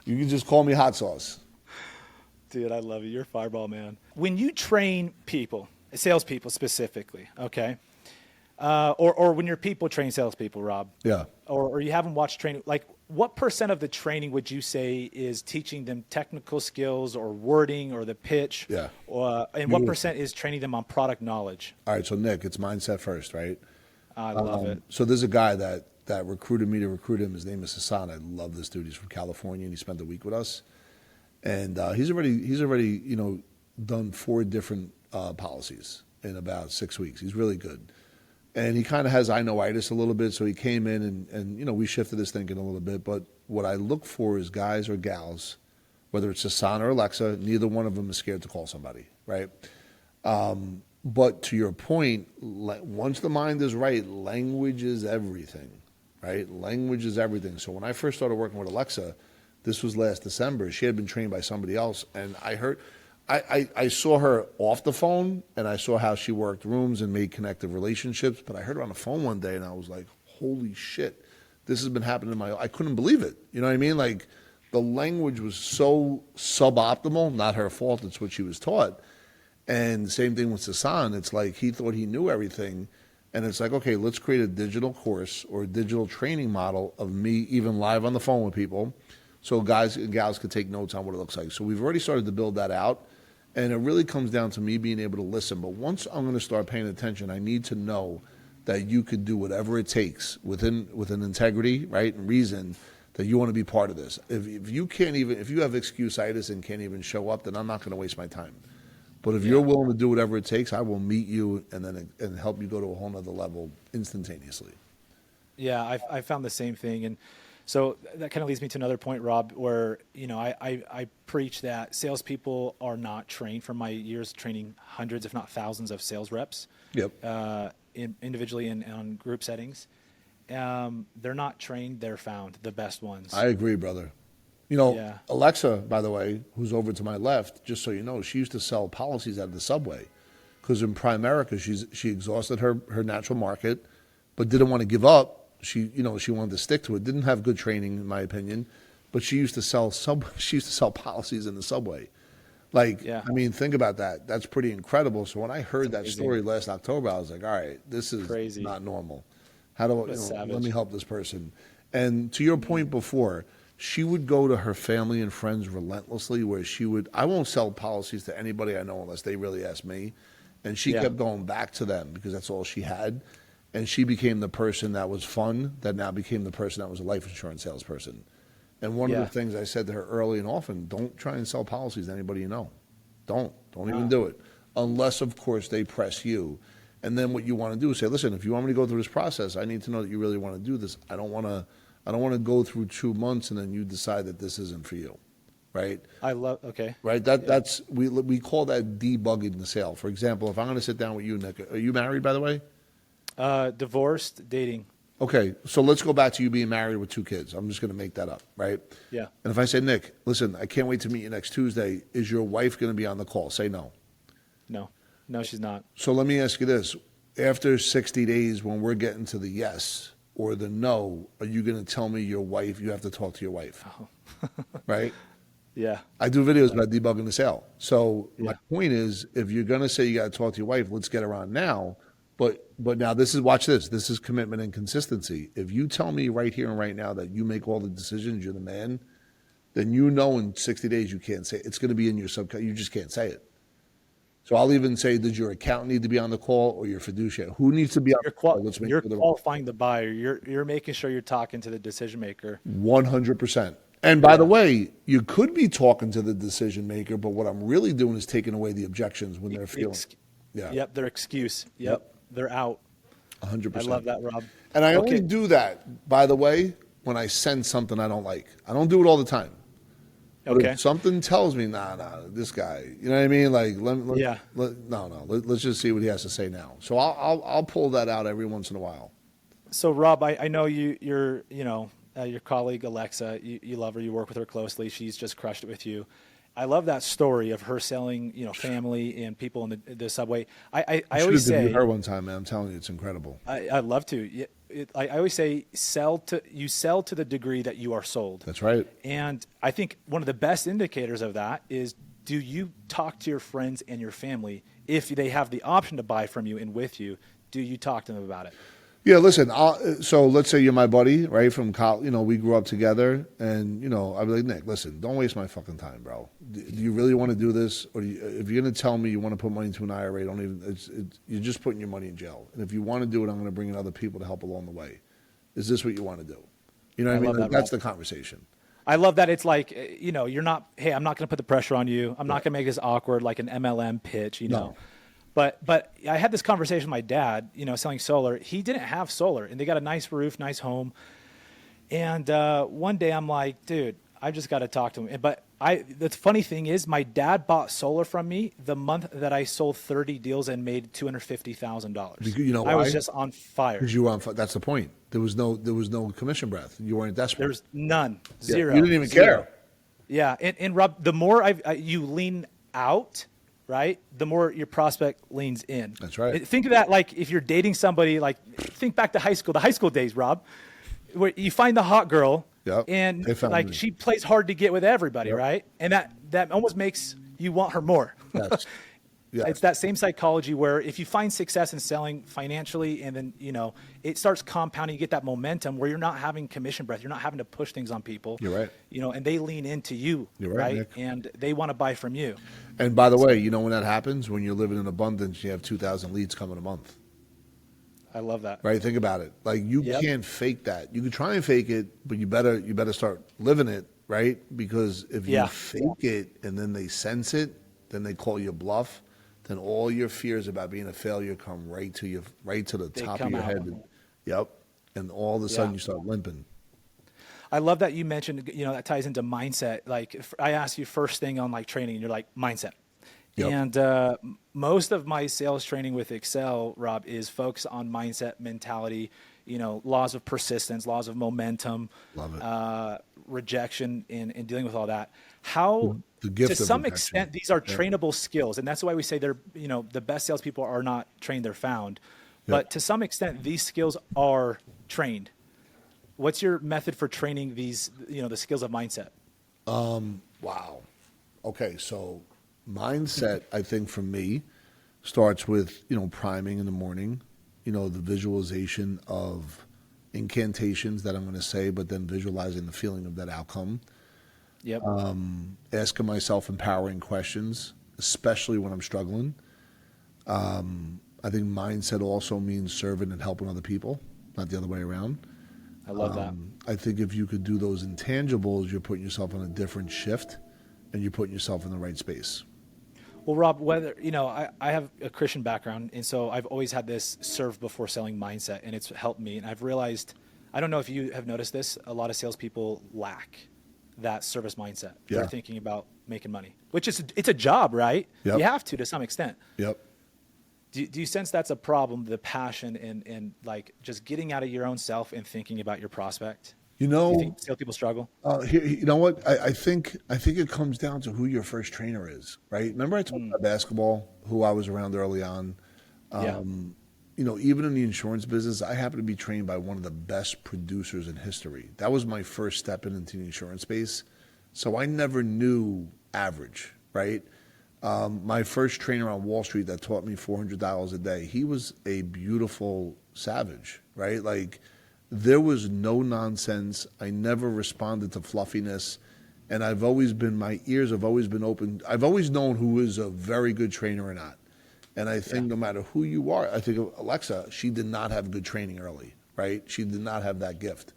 You can just call me Hot Sauce. Dude, I love you. You're a fireball, man. When you train people, salespeople specifically, okay, or when your people train salespeople, Rob, Yeah. or you haven't watched training, like what % of the training would you say is teaching them technical skills or wording or the pitch? Yeah. And what % is training them on product knowledge? All right. So Nick, it's mindset first, right? I love it. So there's a guy that recruited me to recruit him. His name is Hassan. I love this dude. He's from California, and he spent a week with us. And he's already done 4 different policies in about 6 weeks. He's really good. And he kind of has I-know-itis a little bit, so he came in and we shifted his thinking a little bit. But what I look for is guys or gals, whether it's Hassan or Alexa, neither one of them is scared to call somebody, right? But to your point, once the mind is right, language is everything, right? Language is everything. So when I first started working with Alexa, this was last December, she had been trained by somebody else, and I saw her off the phone, and I saw how she worked rooms and made connective relationships, but I heard her on the phone one day, and I was like, holy shit, this has been happening in I couldn't believe it. You know what I mean? Like, the language was so suboptimal, not her fault, it's what she was taught. And same thing with Sasan. It's like he thought he knew everything, and it's like, okay, let's create a digital course or a digital training model of me even live on the phone with people, so guys and gals could take notes on what it looks like. So we've already started to build that out. And it really comes down to me being able to listen. But once I'm going to start paying attention, I need to know that you could do whatever it takes within integrity, right, and reason that you want to be part of this. If you have excuse-itis and can't even show up, then I'm not going to waste my time. But if you're willing to do whatever it takes, I will meet you and help you go to a whole nother level instantaneously. Yeah, I found the same thing. And so that kind of leads me to another point, Rob, where, I preach that salespeople are not trained from my years training hundreds, if not thousands of sales reps. Yep. Individually and on group settings. They're not trained, they're found, the best ones. I agree, brother. Alexa, by the way, who's over to my left, just so you know, she used to sell policies out of the subway because in Primerica, she exhausted her natural market, but didn't want to give up. She wanted to stick to it. Didn't have good training, in my opinion, but she used to sell policies in the subway. I mean, think about that. That's pretty incredible. So when I heard that story last October, I was like, all right, this is crazy. Not normal. How do let me help this person? And to your point before, she would go to her family and friends relentlessly where I won't sell policies to anybody I know unless they really ask me. And she kept going back to them because that's all she had. And she became the person that was fun, that now became the person that was a life insurance salesperson. And one of the things I said to her early and often, don't try and sell policies to anybody you know. Don't even do it. Unless, of course, they press you. And then what you want to do is say, listen, if you want me to go through this process, I need to know that you really want to do this. I don't want to go through 2 months and then you decide that this isn't for you. Right? Right? That's we call that debugging the sale. For example, if I'm going to sit down with you, Nick, are you married, by the way? Divorced, dating. Okay, so let's go back to you being married with 2 kids. I'm just going to make that up, right? Yeah. And if I say, Nick, listen, I can't wait to meet you next Tuesday. Is your wife going to be on the call? Say no. No, she's not. So let me ask you this. After 60 days, when we're getting to the yes or the no, are you going to tell me you have to talk to your wife? Oh. Right? Yeah. I do videos about debugging the sale. So my point is, if you're going to say you got to talk to your wife, let's get her on now. But now watch this. This is commitment and consistency. If you tell me right here and right now that you make all the decisions, you're the man, then in 60 days you can't say it. It's going to be in your subconscious. You just can't say it. So I'll even say, does your accountant need to be on the call or your fiduciary? Who needs to be on the call? Let's make You're sure they're qualifying the buyer. You're making sure you're talking to the decision maker. 100%. And by the way, you could be talking to the decision maker, but what I'm really doing is taking away the objections when they're feeling. Yeah. Yep, their excuse. Yep, they're out. 100%. I love that, Rob. And I Okay. only do that, by the way, when I sense something I don't like. I don't do it all the time. But Okay. if something tells me, nah, this guy, you know what I mean? Like, Yeah. let's just see what he has to say now. So I'll pull that out every once in a while. So Rob, I know you're your colleague Alexa. You love her. You work with her closely. She's just crushed it with you. I love that story of her selling, family and people in the subway. I always Should have say interviewed her one time, man. I'm telling you, it's incredible. I'd love to. I always say sell to the degree that you are sold. That's right. And I think one of the best indicators of that is, do you talk to your friends and your family if they have the option to buy from you and with you? Do you talk to them about it? Yeah, listen. So let's say you're my buddy, right, from college. We grew up together, and I'd be like, Nick, listen, don't waste my fucking time, bro. Do you really want to do this, or if you're gonna tell me you want to put money into an IRA, don't even. You're just putting your money in jail. And if you want to do it, I'm going to bring in other people to help along the way. Is this what you want to do? You know what I mean? love that, That's Rob. the conversation. I love that. It's like, you're not, hey, I'm not going to put the pressure on you. I'm not going to make this awkward like an MLM pitch, No. But I had this conversation with my dad, selling solar. He didn't have solar, and they got a nice roof, nice home. And one day I'm like, dude, I just got to talk to him. But the funny thing is, my dad bought solar from me the month that I sold 30 deals and made $250,000. You know I was why? just on fire. Because you were on. That's the point. There was no commission breath. You weren't desperate. There's none, Yeah, zero. you didn't even Zero. care. Yeah, and Rob, the more you lean out, right, the more your prospect leans in. That's right. Think of that like if you're dating somebody, like think back to high school, the high school days, Rob, where you find the hot girl, Yep, and they found like me. she plays hard to get with everybody, Yep. right? And that almost makes you want her more. Yes. Yeah. It's that same psychology where if you find success in selling financially and then, it starts compounding, you get that momentum where you're not having commission breath. You're not having to push things on people. You're right. And they lean into you, You're right, Nick. And they want to buy from you. And by the way, when that happens, when you're living in abundance, you have 2,000 leads coming a month. I love that. Right? Think about it. Like you Yep. can't fake that. You can try and fake it, but you better start living it, right? Because if you Yeah. fake it and then they sense it, then they call you bluff, then all your fears about being a failure come right to the They top of come your out. head. Yep. And all of a sudden Yeah. you start limping. I love that you mentioned, that ties into mindset. Like I asked you first thing on like training and you're like mindset. Yep. And most of my sales training with Excel, Rob, is focused on mindset, mentality, laws of persistence, laws of momentum, Love it. rejection, and dealing with all that. How, The gift to of some rejection. extent, these are trainable skills, and that's why we say they're, the best salespeople are not trained; they're found. But to some extent, these skills are trained. What's your method for training these, the skills of mindset? Wow. Okay, so mindset, I think for me, starts with, priming in the morning, the visualization of incantations that I'm going to say, but then visualizing the feeling of that outcome. Yep. Asking myself empowering questions, especially when I'm struggling. I think mindset also means serving and helping other people, not the other way around. I love that. I think if you could do those intangibles, you're putting yourself on a different shift and you're putting yourself in the right space. Well, Rob, whether, I have a Christian background, and so I've always had this serve before selling mindset, and it's helped me. And I've realized, I don't know if you have noticed this, a lot of salespeople lack that service mindset. Yeah. They're thinking about making money, which it's a job, right? Yep. You have to some extent. Yep. Do you sense that's a problem, the passion and like just getting out of your own self and thinking about your prospect? You Do know, you think salespeople struggle? you know what? I think it comes down to who your first trainer is, right? Remember I talked about basketball, who I was around early on. Yeah. Even in the insurance business, I happened to be trained by one of the best producers in history. That was my first step into the insurance space. So I never knew average, right? My first trainer on Wall Street that taught me $400 a day, he was a beautiful savage, right? Like there was no nonsense. I never responded to fluffiness. And my ears have always been open. I've always known who is a very good trainer or not. And I think no matter who you are, I think of Alexa, she did not have good training early, right? She did not have that gift.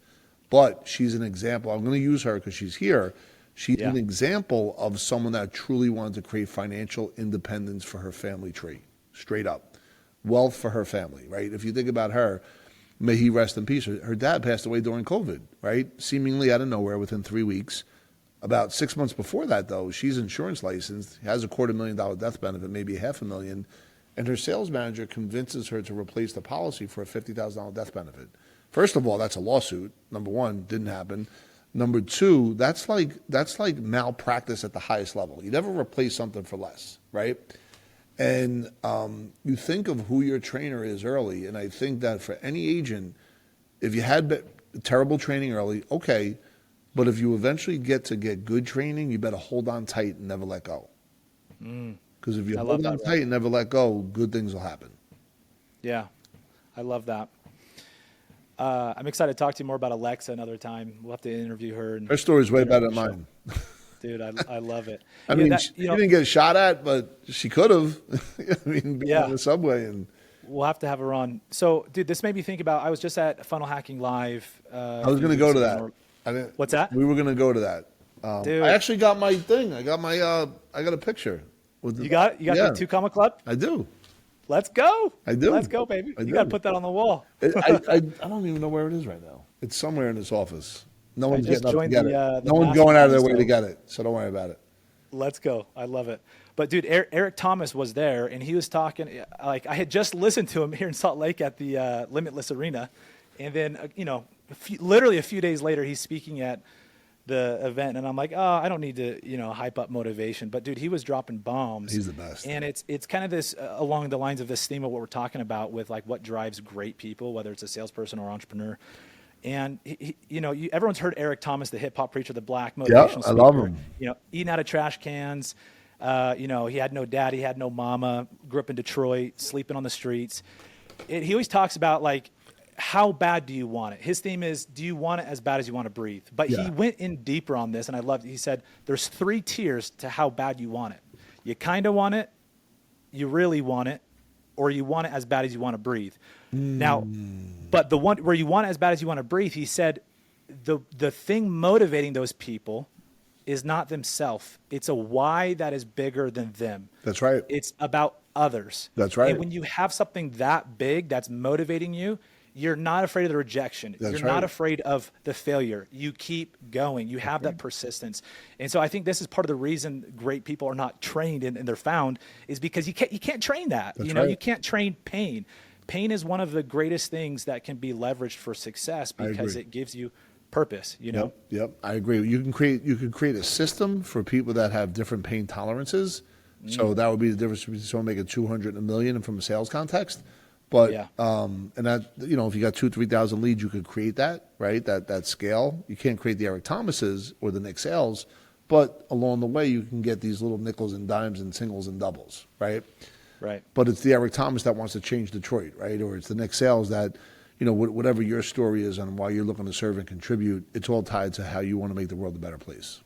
But she's an example. I'm going to use her because she's here. She's an example of someone that truly wanted to create financial independence for her family tree, straight up. Wealth for her family, right? If you think about her, may he rest in peace. Her dad passed away during COVID, right? Seemingly out of nowhere within 3 weeks. About 6 months before that, though, she's insurance licensed, has a $250,000 death benefit, maybe $500,000, and her sales manager convinces her to replace the policy for a $50,000 death benefit. First of all, that's a lawsuit. Number one, didn't happen. Number two, that's like malpractice at the highest level. You never replace something for less, right? And you think of who your trainer is early, and I think that for any agent, if you had terrible training early, okay, but if you eventually get good training, you better hold on tight and never let go. Because if you hold on tight and never let go, good things will happen. Yeah, I love that. I'm excited to talk to you more about Alexa another time. We'll have to interview her. Her story's way better than mine. Dude, I love it. I mean, she didn't get shot at, but she could have. I mean, being on the subway. And we'll have to have her on. So, dude, this made me think about, I was just at Funnel Hacking Live. I was going to go to that. What's that? We were going to go to that. Dude. I actually got my thing. I got a picture. You got the 2 Comma Club? I do. Let's go. I do. Let's go, baby. You got to put that on the wall. I don't even know where it is right now. It's somewhere in this office. No one's getting up to get it. No one's going out of their way to get it, so don't worry about it. Let's go. I love it. But, dude, Eric Thomas was there, and he was talking. Like, I had just listened to him here in Salt Lake at the Limitless Arena. And then, literally a few days later, he's speaking at the event, and I'm like, oh, I don't need to, hype up motivation. But dude, he was dropping bombs. He's the best. And it's kind of this along the lines of this theme of what we're talking about with like what drives great people, whether it's a salesperson or entrepreneur. And everyone's heard Eric Thomas, the hip hop preacher, the black motivational speaker. I love him. Eating out of trash cans. He had no dad, he had no mama. Grew up in Detroit, sleeping on the streets. He always talks about like, how bad do you want it? His theme is, do you want it as bad as you want to breathe? But he went in deeper on this, and I loved it. He said, there's 3 tiers to how bad you want it. You kind of want it, you really want it, or you want it as bad as you want to breathe. Now, but the one where you want it as bad as you want to breathe, he said, the thing motivating those people is not themselves. It's a why that is bigger than them. That's right. It's about others. That's right. And when you have something that big that's motivating you, you're not afraid of the rejection. You're not afraid of the failure. You keep going. You have that persistence. And so I think this is part of the reason great people are not trained and they're found is because you can't train that. You can't train pain. Pain is one of the greatest things that can be leveraged for success because it gives you purpose, Yep. I agree. You can create a system for people that have different pain tolerances. So that would be the difference between someone making 200 and $1 million from a sales context. But and that if you got 2,000-3,000 leads, you could create that, right? That scale. You can't create the Eric Thomases or the nicknsales, but along the way you can get these little nickels and dimes and singles and doubles, right? Right. But it's the Eric Thomas that wants to change Detroit, right? Or it's the nicknsales that, whatever your story is and why you're looking to serve and contribute, it's all tied to how you want to make the world a better place.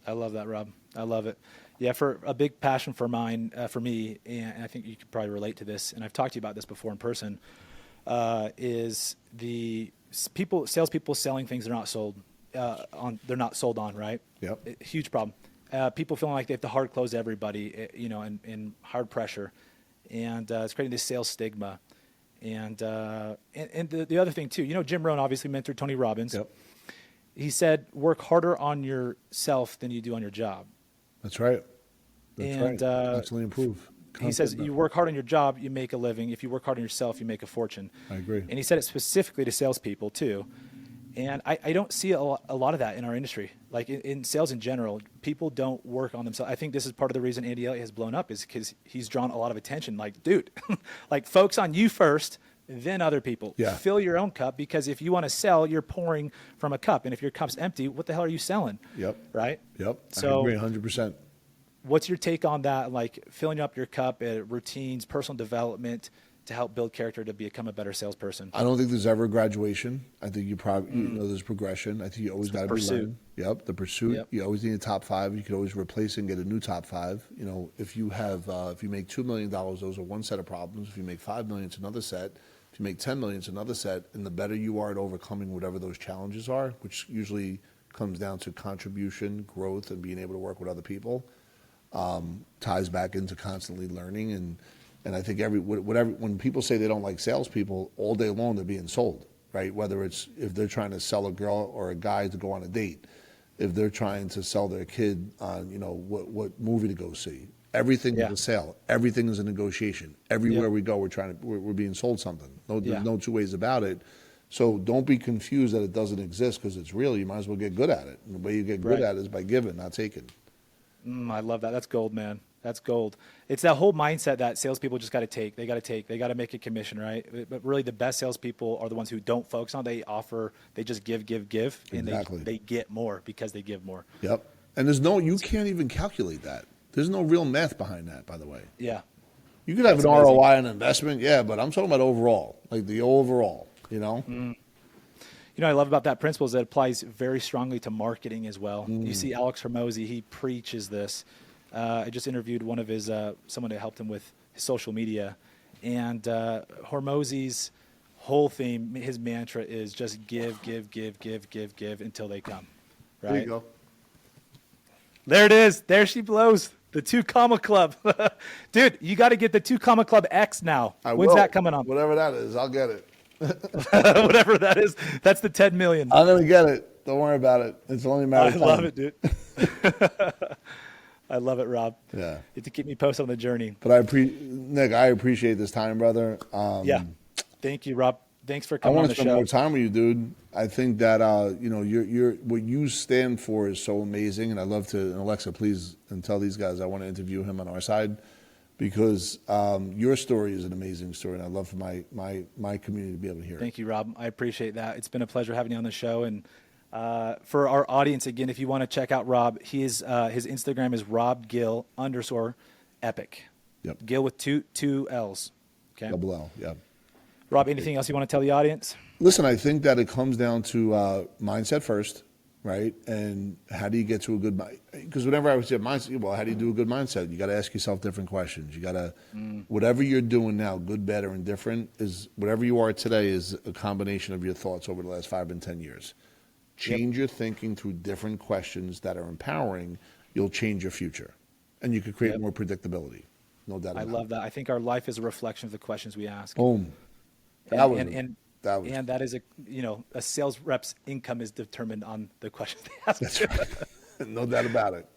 I love that, Rob. I love it. Yeah, for a big passion for me, and I think you could probably relate to this, and I've talked to you about this before in person, is the salespeople selling things they're not sold on, right? Yep. Huge problem. People feeling like they have to hard close everybody, in hard pressure, and it's creating this sales stigma. And the other thing too, Jim Rohn obviously mentored Tony Robbins. Yep. He said, work harder on yourself than you do on your job. That's right. Right. Constantly improve. He says, you work hard on your job, you make a living. If you work hard on yourself, you make a fortune. I agree. And he said it specifically to salespeople too. And I don't see a lot of that in our industry. Like in sales in general, people don't work on themselves. I think this is part of the reason Andy Elliott has blown up is because he's drawn a lot of attention. Like, dude, like focus on you first, then other people. Yeah. Fill your own cup, because if you want to sell, you're pouring from a cup. And if your cup's empty, what the hell are you selling? Yep. Right? Yep. So, I agree 100%. What's your take on that? Like filling up your cup, routines, personal development, to help build character to become a better salesperson? I don't think there's ever graduation. I think you probably, there's progression. I think you always got to be pursuit. learning. Yep, the pursuit. Yep. You always need a top five. You could always replace and get a new top five. If you make $2 million, those are one set of problems. If you make $5 million, it's another set. If you make $10 million, it's another set. And the better you are at overcoming whatever those challenges are, which usually comes down to contribution, growth, and being able to work with other people, ties back into constantly learning. And I think when people say they don't like salespeople, all day long they're being sold, right? Whether it's if they're trying to sell a girl or a guy to go on a date, if they're trying to sell their kid on, what movie to go see. Everything is a sale. Everything is a negotiation. Everywhere we go, we're being sold something. There's no two ways about it. So don't be confused that it doesn't exist because it's real. You might as well get good at it. And the way you get good at it is by giving, not taking. I love that. That's gold, man. That's gold. It's that whole mindset that salespeople just got to take. They got to take. They got to make a commission, right? But really, the best salespeople are the ones who don't focus on. They offer. They just give, and they get more because they give more. Yep. And you can't even calculate that. There's no real math behind that, by the way. Yeah. You could have an ROI on investment, but I'm talking about overall, like the overall. I love about that principle is that it applies very strongly to marketing as well. You see Alex Hormozy, he preaches this. I just interviewed one of his, someone that helped him with his social media. And Hormozy's whole theme, his mantra is just give until they come. Right? There you go. There it is. There she blows. The 2 Comma Club. Dude, you got to get the 2 Comma Club X now. When's that coming on? Whatever that is, I'll get it. Whatever that is. That's the 10 million. I'm going to get it. Don't worry about it. It's only a matter of time. I love it, dude. I love it, Rob. Yeah. You have to keep me posted on the journey. But Nick, I appreciate this time, brother. Yeah. Thank you, Rob. Thanks for I coming on want the to spend show. more time with you, dude. I think that you're what you stand for is so amazing, and I'd love to. And Alexa, please, and tell these guys I want to interview him on our side because your story is an amazing story, and I'd love for my community to be able to hear it. Thank you, Rob. I appreciate that. It's been a pleasure having you on the show. And for our audience, again, if you want to check out Rob, his Instagram is robgill_epic. Yep. Gill with two L's. Okay. Double L. Yeah. Rob, anything else you want to tell the audience? Listen, I think that it comes down to mindset first, right? And how do you get to a good mindset? Because whenever I would say mindset, well, how do you do a good mindset? You got to ask yourself different questions. You got to, whatever you're doing now, good, better, and different, is whatever you are today is a combination of your thoughts over the last 5 and 10 years. Change your thinking through different questions that are empowering. You'll change your future. And you could create more predictability. No doubt about it. I love that. I think our life is a reflection of the questions we ask. Boom. And that is a sales rep's income is determined on the questions they ask. That's right. No doubt about it.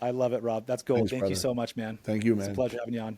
I love it, Rob. That's gold. Thanks, Thank brother. you so much, man. Thank you, man. It's a pleasure having you on.